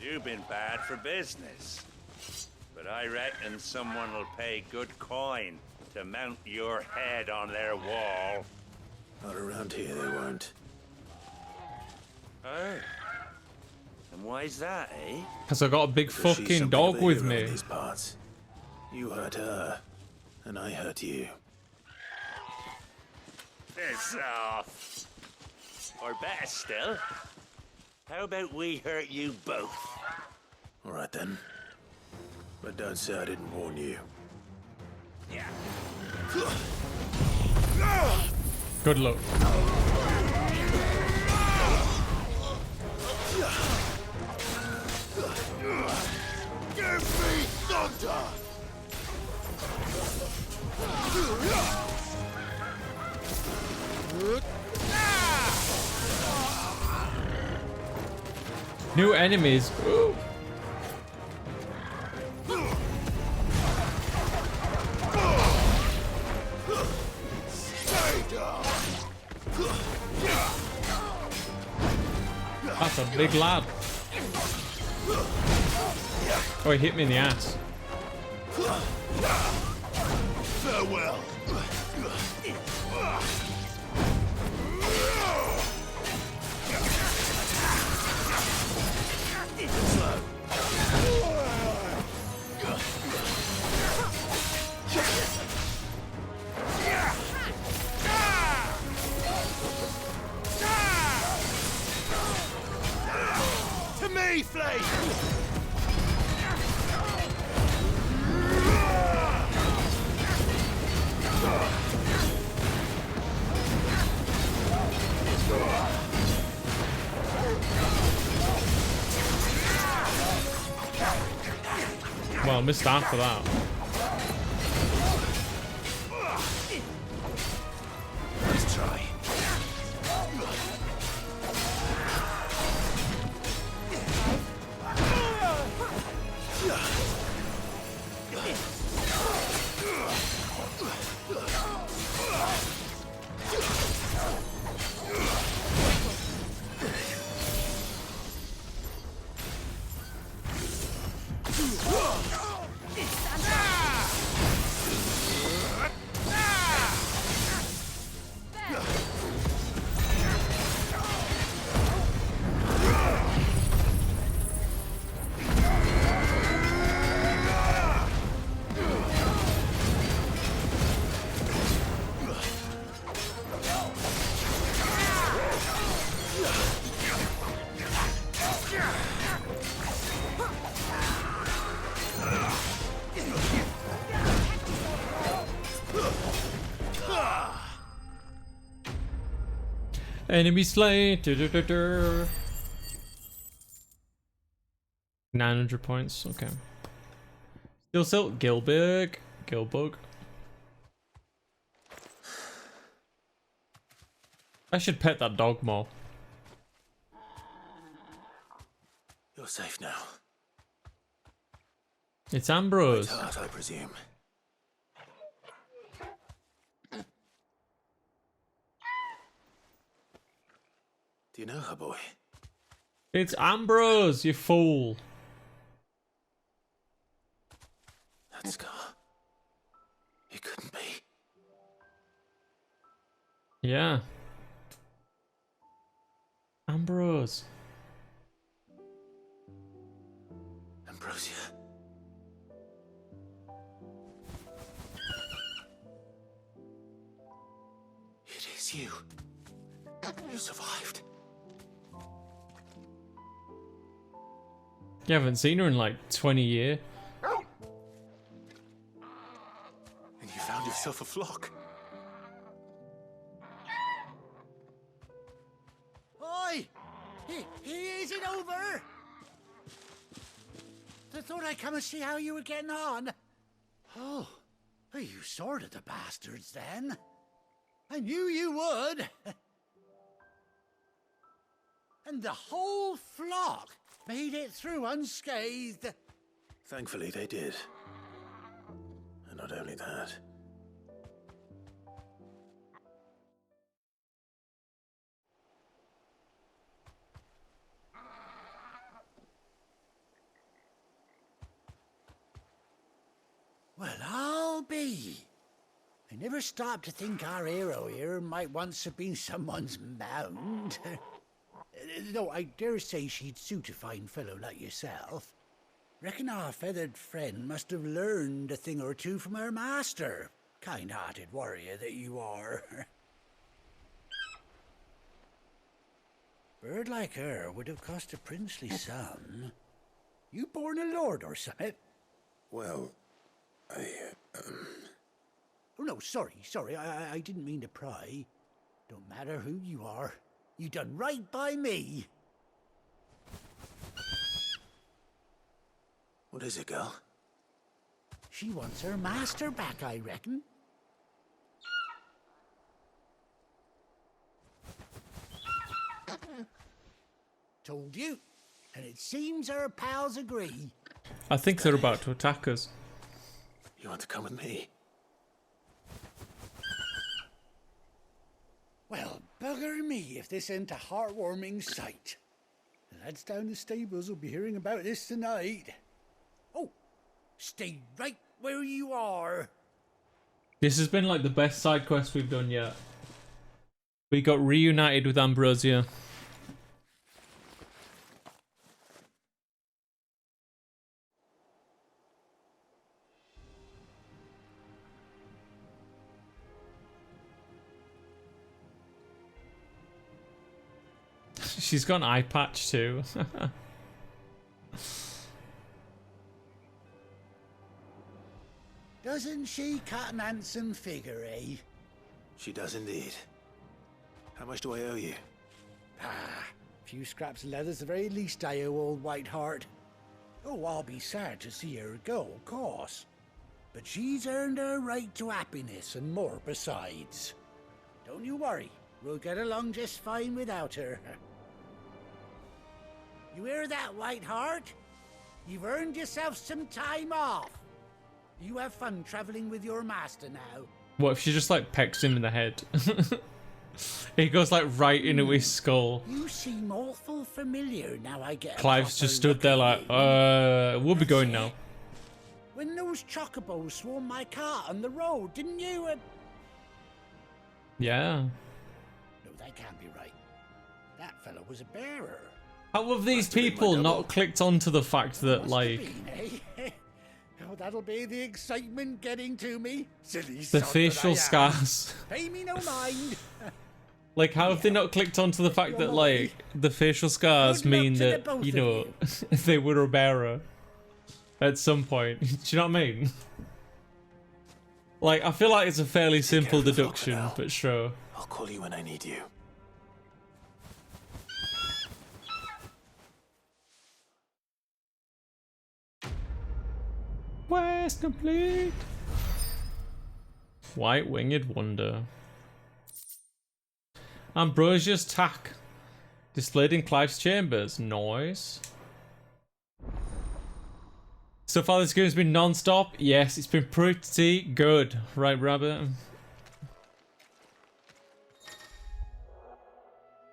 You've been bad for business. But I reckon someone will pay good coin to mount your head on their wall. Not around here, they won't. Oh. And why's that, eh? Because I got a big Because she's fucking something dog of a with hero in me. these parts. You hurt her, and I hurt you. Piss off. Or better still, how about we hurt you both? All right then. But don't say I didn't warn you. Yeah. Good luck. Give me thunder! New enemies. Ooh. That's a big lad. Oh, he hit me in the ass. Farewell. To me, Flake! Well, missed half of that. Let's try. Enemy slain. 900 points. Okay. Still Silk. Gilbug. I should pet that dog more. You're safe now. It's Ambrose. Right heart, I presume. Do you know her, boy? It's Ambrose, you fool. That scar. It couldn't be. Yeah. Ambrose. Ambrosia. It is you. You survived. You haven't seen her in like 20 years. And you found yourself a flock. Oi! He isn't over! I thought I'd come and see how you were getting on. Oh, you sorted the bastards then. I knew you would. And the whole flock made it through unscathed. Thankfully, they did. And not only that. Well, I'll be. I never stopped to think our hero here might once have been someone's mount. Though I dare say she'd suit a fine fellow like yourself. Reckon our feathered friend must have learned a thing or two from her master. Kind-hearted warrior that you are. Bird like her would have cost a princely sum. You born a lord or something? Well, Oh, no, sorry. I didn't mean to pry. Don't matter who you are. You done right by me. What is it, girl? She wants her master back, I reckon. Told you. And it seems our pals agree. I think they're about to attack us. You want to come with me? Well, bugger me if this ain't a heartwarming sight. The lads down the stables will be hearing about this tonight. Oh, stay right where you are. This has been like the best side quest we've done yet. We got reunited with Ambrosia. She's got an eye patch too. Doesn't she cut an handsome figure, eh? She does indeed. How much do I owe you? Ah, a few scraps of leather's the very least I owe old Whiteheart. Oh, I'll be sad to see her go, of course. But she's earned her right to happiness and more besides. Don't you worry, we'll get along just fine without her. You hear that, Whiteheart? You've earned yourself some time off. You have fun traveling with your master now. What if she just like pecks him in the head? He goes like right into his skull. You seem awful familiar now I get a Clive's proper just stood look there at like, you. we'll be going now. When those chocobos swarmed my car on the road, didn't you? Yeah. No, that can't be right. That fellow was a bearer. How have these people not clicked onto the fact that like Oh, that'll be the excitement getting to me. Silly the sod that I facial am. scars? Pay me no mind. Like, how have they not clicked onto the fact that like the facial scars mean to the that, both you of know, they were a bearer at some point? Do you know what I mean? Like, I feel like it's a fairly simple deduction, but sure. I'll call you when I need you. Quest complete. White Winged Wonder. Ambrosia's Tack. Displayed in Clive's chambers. Noise. So far this game's been non-stop. Yes, it's been pretty good. Right, Rabbit?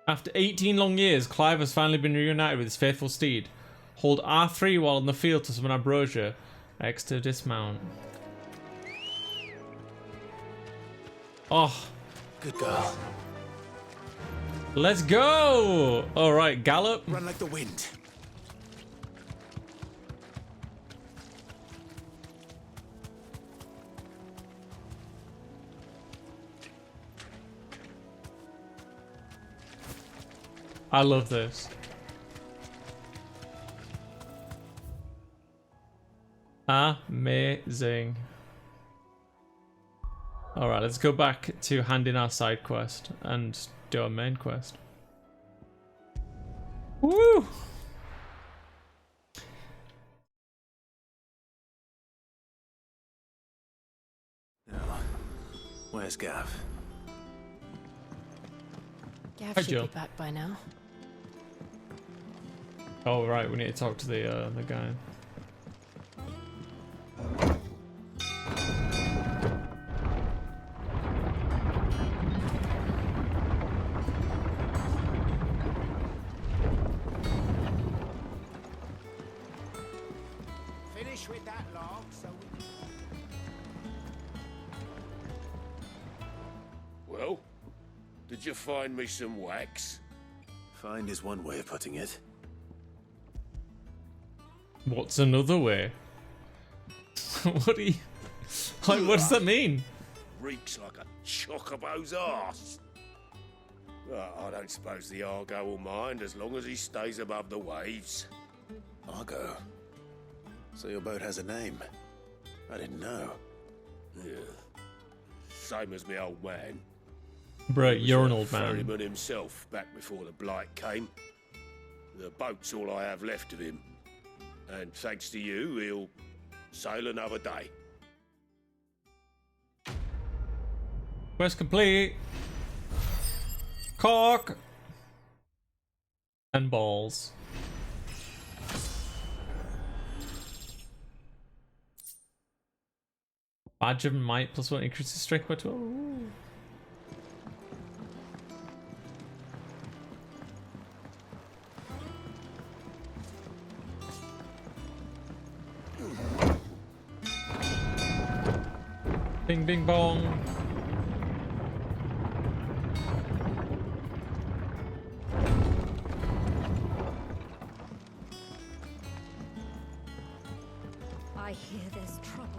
After 18 long years, Clive has finally been reunited with his faithful steed. Hold R3 while on the field to summon Ambrosia. X to dismount. Oh. Good girl. Let's go! Alright, gallop. Run like the wind. I love this. Amazing. Alright, let's go back to hand in our side quest and do our main quest. Woo! Now, where's Gav? Gav Hi, should Jill. be back by now. Oh right, we need to talk to the guy. Finish with that log so we can... Well, did you find me some wax? Find is one way of putting it. What's another way? What do you... Like, what does that mean? Reeks like a chocobo's arse. Well, I don't suppose the Argo will mind as long as he stays above the waves. Argo. So your boat has a name. I didn't know. Yeah. Same as me old man. Bro, He was you're an a old man. ferryman himself back before the blight came. The boat's all I have left of him. And thanks to you, he'll sail another day. Quest complete. Cock. And balls. Badge of Might +1 increases strength by 12. Ooh. Bing bing bong. I hear there's trouble.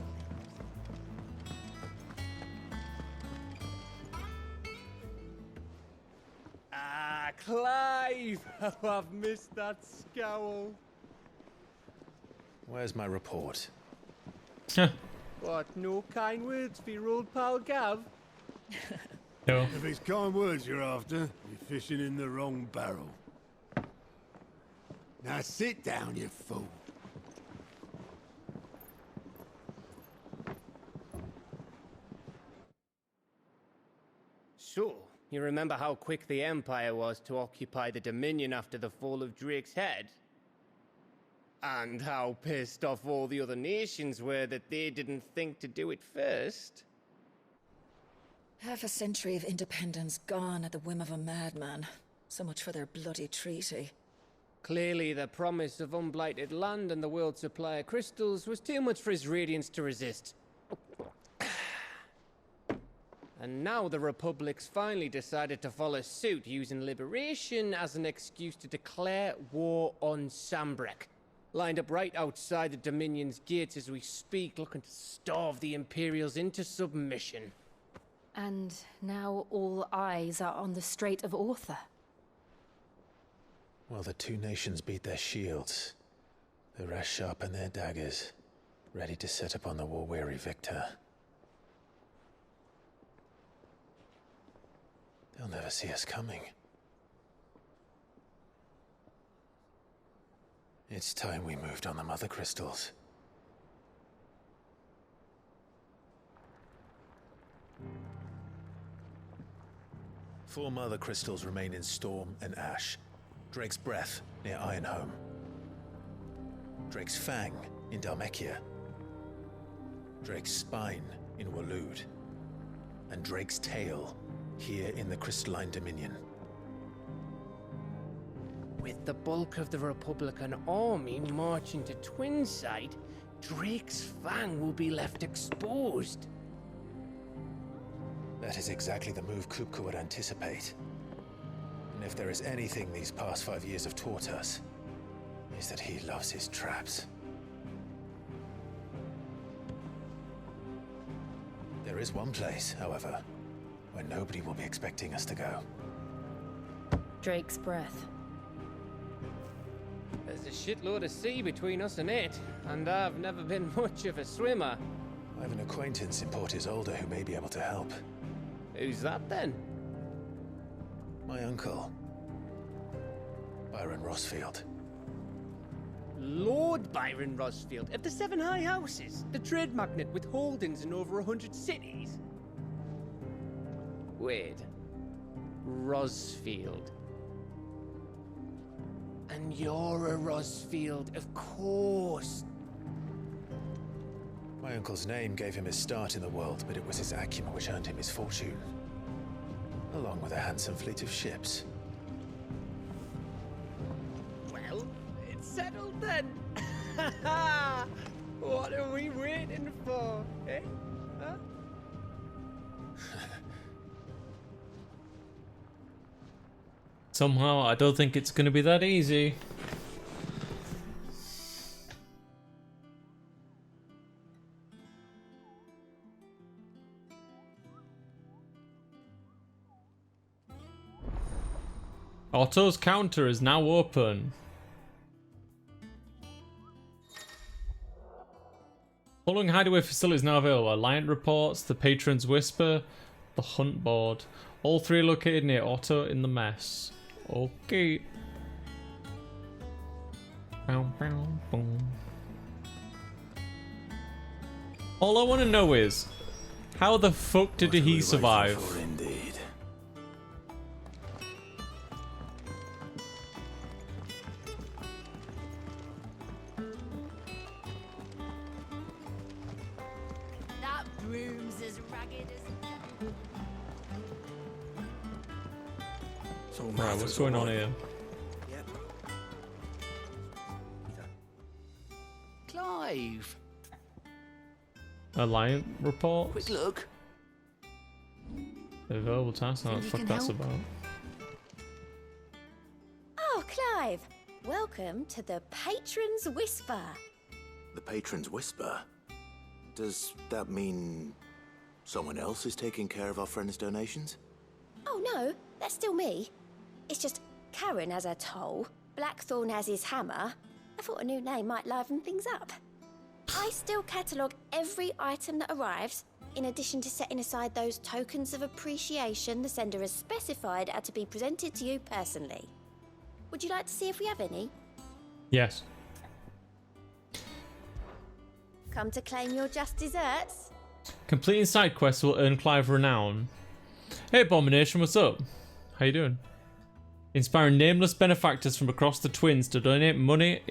Ah, Clive! Clive! Oh, I've missed that scowl. Where's my report? What, no kind words for your old pal Gav? No. If it's kind words you're after, you're fishing in the wrong barrel. Now sit down, you fool. So, you remember how quick the Empire was to occupy the Dominion after the fall of Drake's head? And how pissed off all the other nations were that they didn't think to do it first? Half a century of independence gone at the whim of a madman. So much for their bloody treaty. Clearly, the promise of unblighted land and the world's supply of crystals was too much for his radiance to resist. And now the Republic's finally decided to follow suit, using liberation as an excuse to declare war on Sambrek. Lined up right outside the Dominion's gates as we speak, looking to starve the Imperials into submission. And now all eyes are on the Strait of Author. Well, the two nations beat their shields. The rest sharpen their daggers, ready to set upon the war-weary victor. They'll never see us coming. It's time we moved on the mother crystals. Four mother crystals remain in Storm and Ash. Drake's Breath near Ironhome. Drake's Fang in Dhalmekia. Drake's Spine in Waloed. And Drake's Tail here in the Crystalline Dominion. With the bulk of the Republican army marching to Twinside, Drake's Fang will be left exposed. That is exactly the move Kupka would anticipate. And if there is anything these past 5 years have taught us, is that he loves his traps. There is one place, however, where nobody will be expecting us to go. Drake's Breath. There's a shitload of sea between us and it, and I've never been much of a swimmer. I have an acquaintance in Port Isolde who may be able to help. Who's that then? My uncle, Byron Rosfield. Lord Byron Rosfield of the Seven High Houses, the trade magnate with holdings in over 100 cities. Wait, Rosfield. And you're a Rosfield, of course. My uncle's name gave him his start in the world, but it was his acumen which earned him his fortune. Along with a handsome fleet of ships. Well, it's settled then. What are we waiting for, eh? Huh? Somehow, I don't think it's going to be that easy. Otto's counter is now open. Following hideaway facilities now available: Alliant Reports, the Patron's Whisper, the Hunt Board. All three are located near Otto in the mess. Okay. Boom, boom, boom. All I want to know is, how the fuck did he survive? Indeed. That broom's as ragged as... Right, what's going on here? Clive! Alliant Reports? Quick look. Available tasks? Oh, what the fuck that's about. Oh, Clive! Welcome to the Patron's Whisper. The Patron's Whisper? Does that mean someone else is taking care of our friends' donations? Oh no, that's still me. It's just Karen has her toll, Blackthorn has his hammer. I thought a new name might liven things up. I still catalogue every item that arrives, in addition to setting aside those tokens of appreciation the sender has specified are to be presented to you personally. Would you like to see if we have any? Yes. Come to claim your just desserts? Completing side quests will earn Clive renown. Hey Abomination, what's up? How you doing? Inspiring nameless benefactors from across the Twins to donate money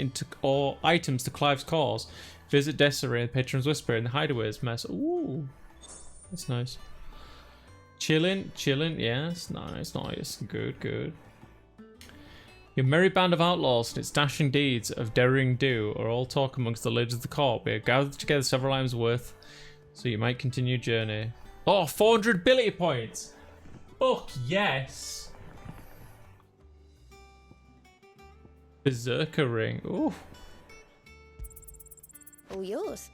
or items to Clive's cause. Visit Desiree and Patron's Whisper in the Hideaways mess. Ooh, that's nice. Chilling, yes, nice, good. Your merry band of outlaws and its dashing deeds of daring do are all talk amongst the ladies of the court. We have gathered together several times worth, so you might continue your journey. Oh, 400 ability points! Fuck yes! Berserker ring, ooh. All yours.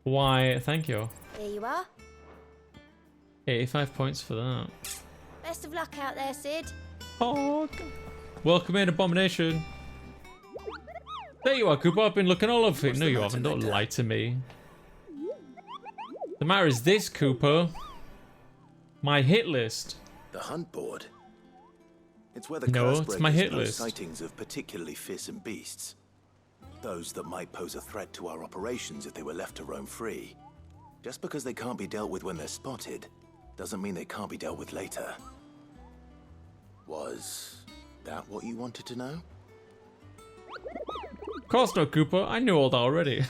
Why, thank you. Here you are. 85 points for that. Best of luck out there, Sid. Oh, welcome in, Abomination. There you are, Cooper. I've been looking all over it. No, you haven't. Don't lie to me. The matter is this, Cooper. My hit list. The hunt board. It's where the no, it's my hit list. Sightings of particularly fearsome beasts. Those that might pose a threat to our operations if they were left to roam free. Just because they can't be dealt with when they're spotted, doesn't mean they can't be dealt with later. Was that what you wanted to know? Of course not, Cooper. I knew all that already.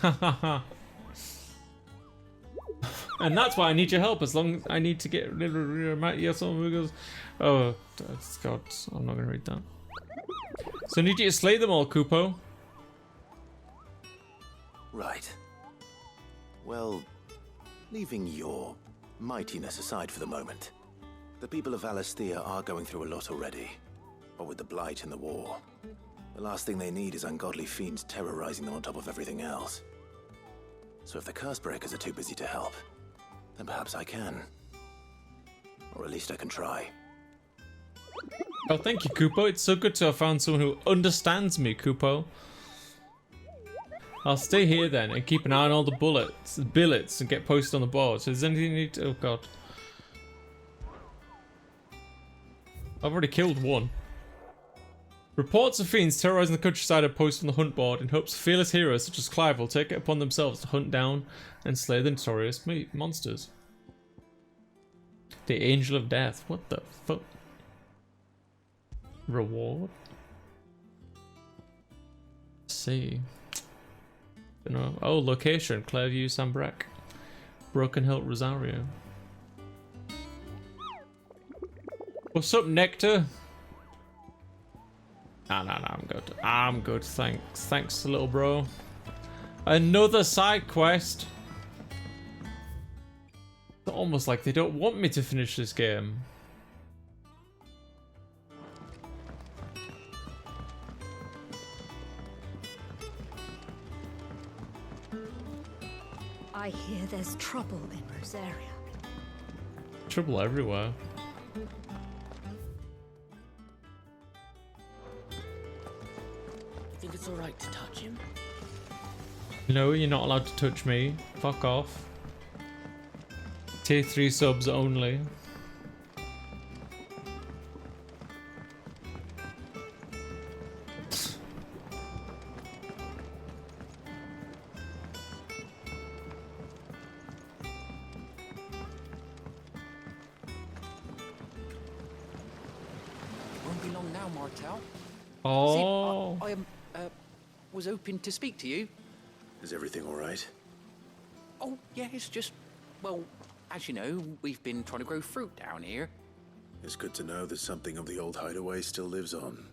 And that's why I need your help. As long as I need to get rid of yes, oh, God, I'm not gonna read that. So I need you to slay them all, Cooper. Right. Well, leaving your mightiness aside for the moment, the people of Valisthea are going through a lot already. What with the Blight and the war, the last thing they need is ungodly fiends terrorizing them on top of everything else. So if the Cursebreakers are too busy to help, then perhaps I can. Or at least I can try. Oh, thank you, Kupo. It's so good to have found someone who understands me, Kupo. I'll stay here then and keep an eye on all the billets and get posted on the board. So if there's anything you need to... Oh, God. I've already killed one. Reports of fiends terrorizing the countryside are posted on the hunt board in hopes fearless heroes such as Clive will take it upon themselves to hunt down and slay the notorious monsters. The Angel of Death. What the fuck? Reward? Let's see. Don't know. Oh, location. Clairview, Sambrec. Broken Hilt, Rosario. What's up, Nectar? No, I'm good. I'm good, thanks. Thanks, little bro. Another side quest. It's almost like they don't want me to finish this game. I hear there's trouble in Rosaria. Trouble everywhere. Think it's alright to touch him? No, you're not allowed to touch me. Fuck off. Tier 3 subs only. Won't be long now, Martel. Oh. See, I was hoping to speak to you. Is everything all right? Oh, yeah, it's just, well, as you know, we've been trying to grow fruit down here. It's good to know that something of the old hideaway still lives on.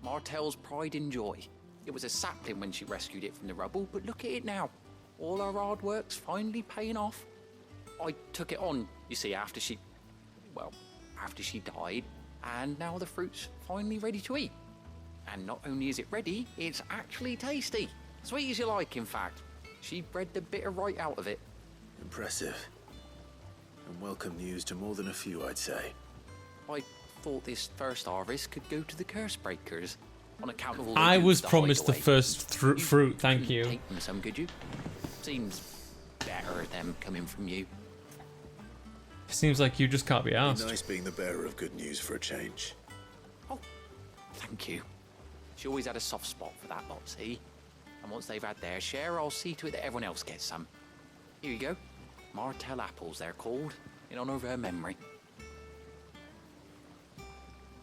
Martel's pride and joy. It was a sapling when she rescued it from the rubble, but look at it now. All our hard work's finally paying off. I took it on, you see, after she died, and now the fruit's finally ready to eat. And not only is it ready, it's actually tasty. Sweet as you like, in fact. She bred the bitter right out of it. Impressive. And welcome news to more than a few, I'd say. I thought this first harvest could go to the curse breakers on account of all I the was goods promised the hide away. first fruit, thank you. Take them some, could you? Seems better them coming from you. Seems like you just can't be asked. Nice being the bearer of good news for a change. Oh, thank you. She always had a soft spot for that lot, see? And once they've had their share, I'll see to it that everyone else gets some. Here you go. Martell apples, they're called, in honor of her memory.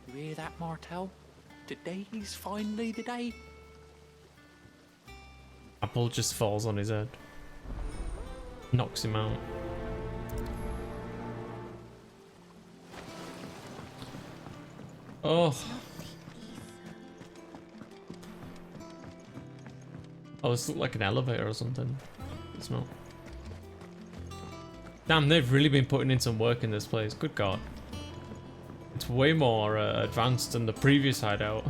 You hear that, Martell? Today's finally the day. Apple just falls on his head. Knocks him out. Oh. Oh, this looks like an elevator or something. It's not. Damn, they've really been putting in some work in this place. Good God. It's way more advanced than the previous hideout.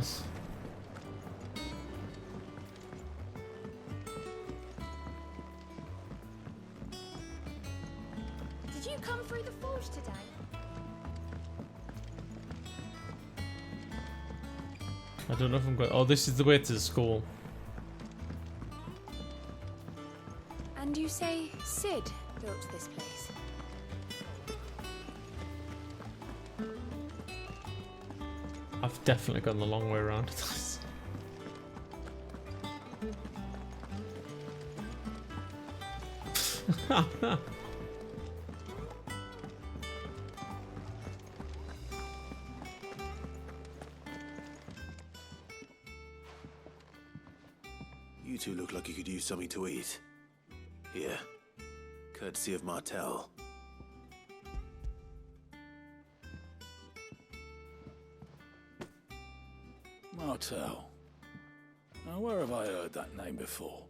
Did you come through the forge today? I don't know if I'm going. Oh, this is the way to the school. And you say Sid built this place? I've definitely gone the long way around this. You two look like you could use something to eat. Here, courtesy of Martell. Martell. Now, where have I heard that name before?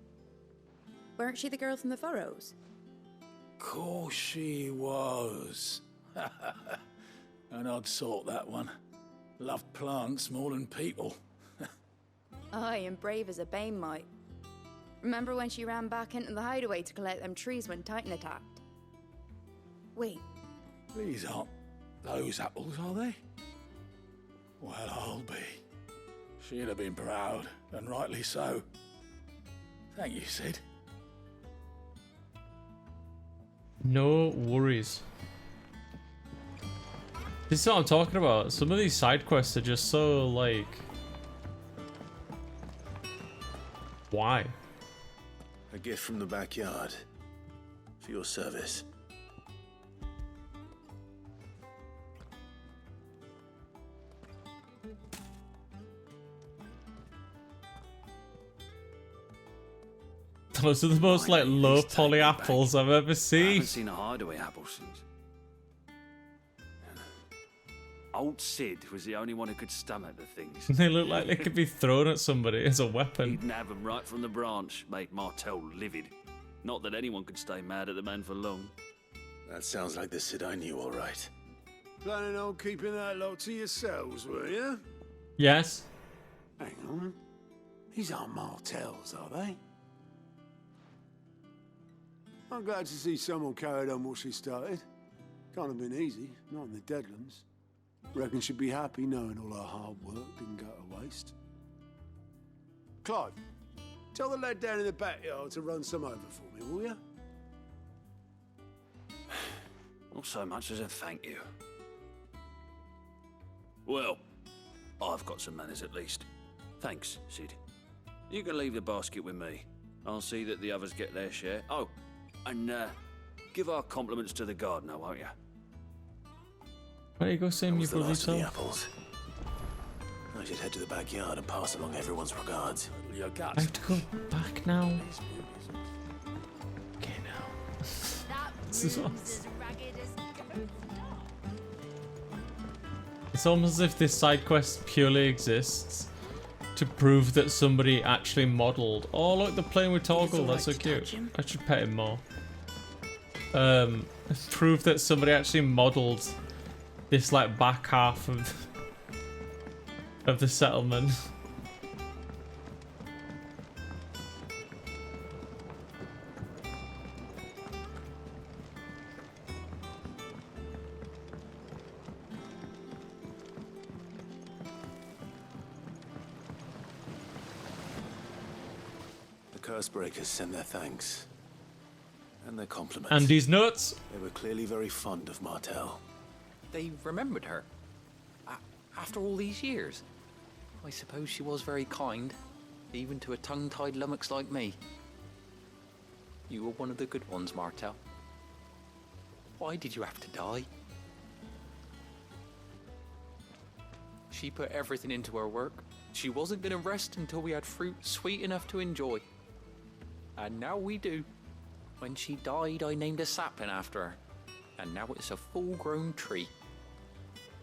Weren't she the girl from the Furrows? Course she was. An odd sort, that one. Loved plants more than people. Aye, and brave as a bane might. Remember when she ran back into the hideaway to collect them trees when Titan attacked? Wait, These aren't those apples, are they? Well, I'll be. She'd have been proud, and rightly so. Thank you, Sid. No worries. This is what I'm talking about. Some of these side quests are just so like... Why? A gift from the backyard. For your service. Those are the most like low poly apples I've ever I seen. haven't seen a hideaway apple since. Old Sid was the only one who could stomach the things. They look like they could be thrown at somebody as a weapon. He'd nab them right from the branch, made Martell livid. Not that anyone could stay mad at the man for long. That sounds like the Sid I knew, all right. Planning on keeping that lot to yourselves, were you? Yes. Hang on. These aren't Martells, are they? I'm glad to see someone carried on what she started. Can't have been easy, not in the Deadlands. Reckon she'd be happy knowing all her hard work didn't go to waste. Clive, tell the lad down in the backyard to run some over for me, will you? Not so much as a thank you. Well, I've got some manners at least. Thanks, Sid. You can leave the basket with me. I'll see that the others get their share. Oh, and give our compliments to the gardener, won't you? Why don't you go save me That for was the last of the yourself? apples. I should head to the backyard and pass along everyone's regards. Your guts. I have to go back now. Okay, now. This is awesome. It's almost as if this side quest purely exists to prove that somebody actually modelled. Oh look, they're playing with Toggle. That's so cute. I should pet him more. Prove that somebody actually modelled this like back half of the settlement. Cursebreakers send their thanks. And their compliments. And these nuts. They were clearly very fond of Martel. They remembered her. After all these years. I suppose she was very kind, even to a tongue-tied lummox like me. You were one of the good ones, Martel. Why did you have to die? She put everything into her work. She wasn't going to rest until we had fruit sweet enough to enjoy. And now we do. When she died, I named a sapling after her. And now it's a full-grown tree.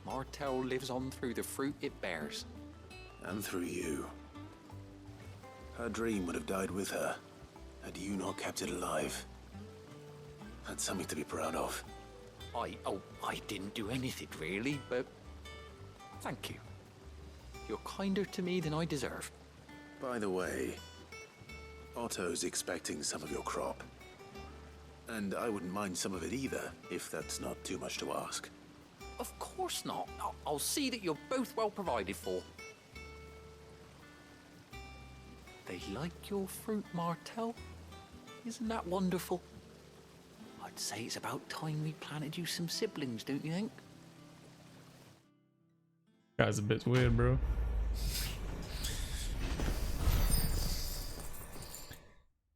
Martel lives on through the fruit it bears. And through you. Her dream would have died with her, had you not kept it alive. That's something to be proud of. I didn't do anything really, but thank you. You're kinder to me than I deserve. By the way, Otto's expecting some of your crop. And I wouldn't mind some of it either, if that's not too much to ask. Of course not. I'll see that you're both well provided for. They like your fruit, Martel. Isn't that wonderful? I'd say it's about time we planted you some siblings, don't you think? Guy's a bit weird, bro.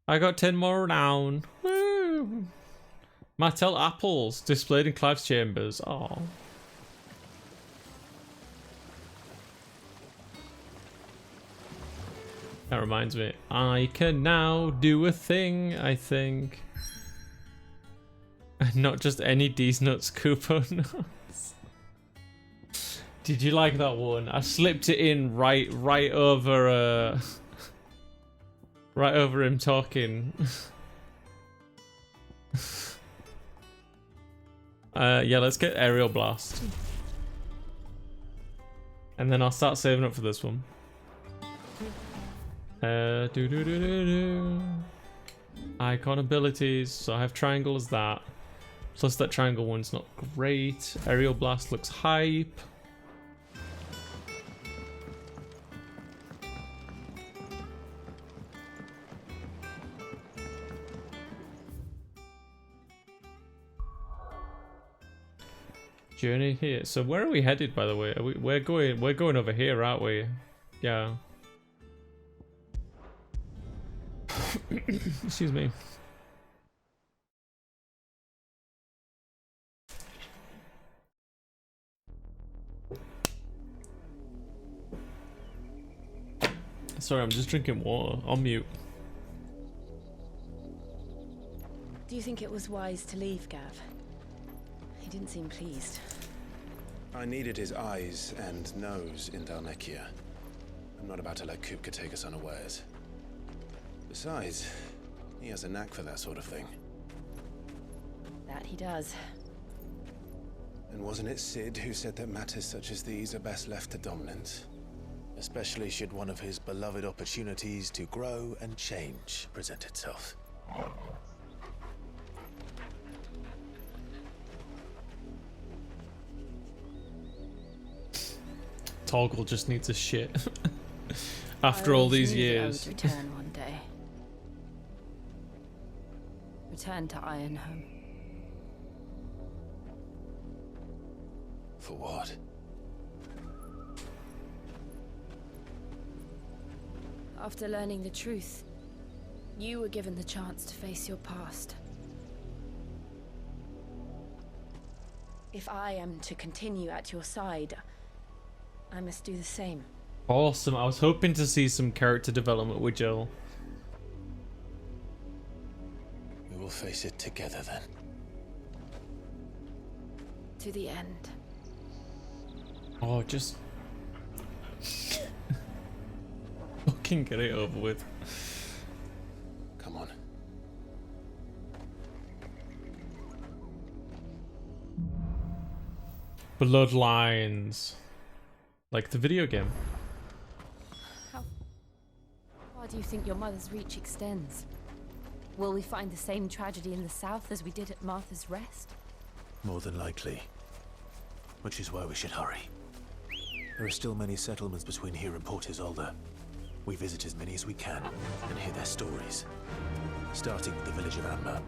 I got 10 more down. Woo! Martel apples displayed in Clive's chambers. Oh. That reminds me. I can now do a thing, I think. Not just any D's nuts, Koopo nuts. Did you like that one? I slipped it in right over right over him talking. Yeah, let's get aerial blast. And then I'll start saving up for this one. Icon abilities, so I have triangle as that. Plus that triangle one's not great. Aerial blast looks hype. Journey here. So where are we headed, by the way? We're going over here, aren't we? Yeah. Excuse me. Sorry, I'm just drinking water. On mute. Do you think it was wise to leave, Gav? He didn't seem pleased. I needed his eyes and nose in Dalnekia. I'm not about to let Kupka take us unawares. Besides, he has a knack for that sort of thing. That he does. And wasn't it Sid who said that matters such as these are best left to dominance? Especially should one of his beloved opportunities to grow and change present itself. Toggle just needs a shit. After all these years. I would return one day. Return to Ironhome. For what? After learning the truth, you were given the chance to face your past. If I am to continue at your side, I must do the same. Awesome. I was hoping to see some character development with Jill. We will face it together then. To the end. Oh, just fucking get it over with. Come on. Bloodlines. Like the video game. How far do you think your mother's reach extends? Will we find the same tragedy in the south as we did at Martha's Rest? More than likely. Which is why we should hurry. There are still many settlements between here and Port Isolde. We visit as many as we can and hear their stories. Starting with the village of Amber.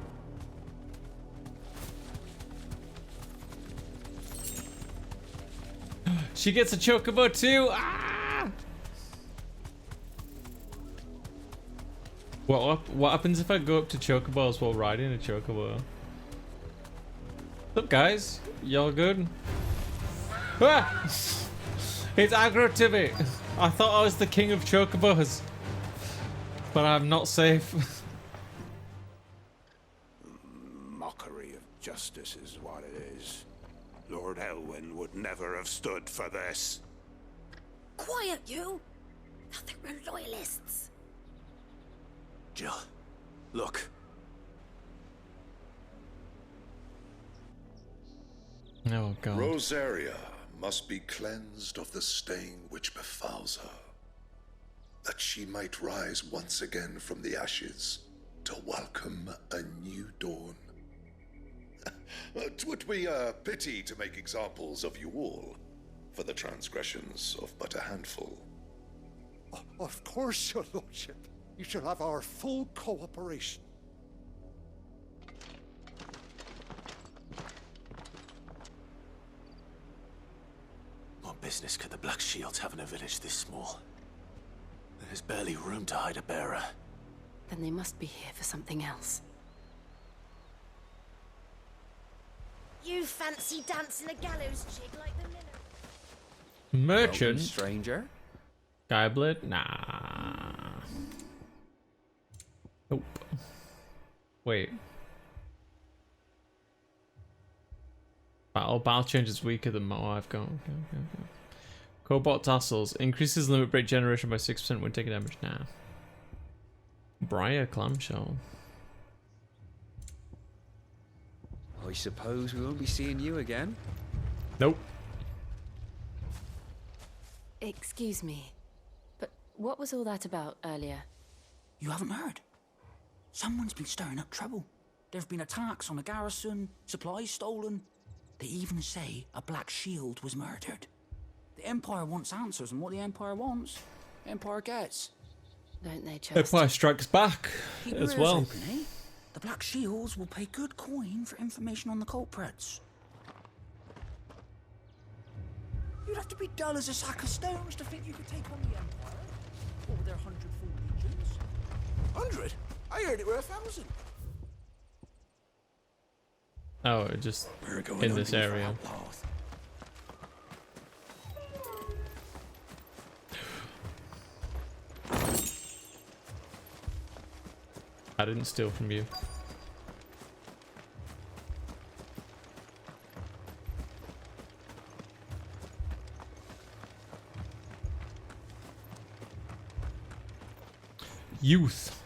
She gets a chocobo too! Ah! What happens if I go up to chocobos while riding a chocobo? What's up, guys? Y'all good? Ah! It's aggro to me! I thought I was the king of chocobos. But I'm not safe. Mockery of justice is what it is. Lord Elwyn would never have stood for this. Quiet, you! I think we're loyalists. Jill, look. Oh, God. Rosaria must be cleansed of the stain which befouls her, that she might rise once again from the ashes to welcome a new dawn. 'Twould be a pity to make examples of you all for the transgressions of but a handful. Of course, your lordship. You shall have our full cooperation. What business could the Black Shields have in a village this small? There's barely room to hide a bearer. Then they must be here for something else. You fancy dancing a gallows jig like the miller? Merchant? Stranger? Skyblade? Nah. Nope. Wait. Battle change is weaker than what I've got. Okay. Cobalt tassels. Increases limit break generation by 6% when taking damage. Nah. Briar clamshell. I suppose we won't be seeing you again. Nope. Excuse me, but what was all that about earlier? You haven't heard? Someone's been stirring up trouble. There have been attacks on the garrison, supplies stolen. They even say a Black Shield was murdered. The Empire wants answers, and what the Empire wants, the Empire gets. Don't they just? Empire strikes back Keep your as ears well. open, eh? The Black Shields will pay good coin for information on the culprits. You'd have to be dull as a sack of stones to think you could take on the Empire. What were their 100 full legions? 100? I heard it were 1,000. Oh, just in this area. I didn't steal from you. Youth.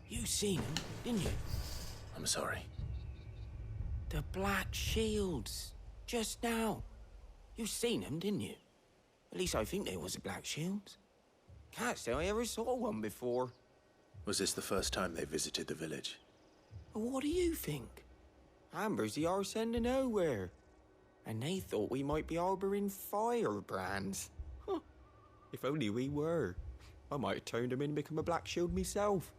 You seen them, didn't you? I'm sorry. The Black Shields. Just now. You seen them, didn't you? At least I think there was a Black Shield. Can't say I ever saw one before. Was this the first time they visited the village? What do you think? Amber's the arse end of nowhere. And they thought we might be harboring firebrands. Huh. If only we were. I might have turned them in and become a Black Shield myself.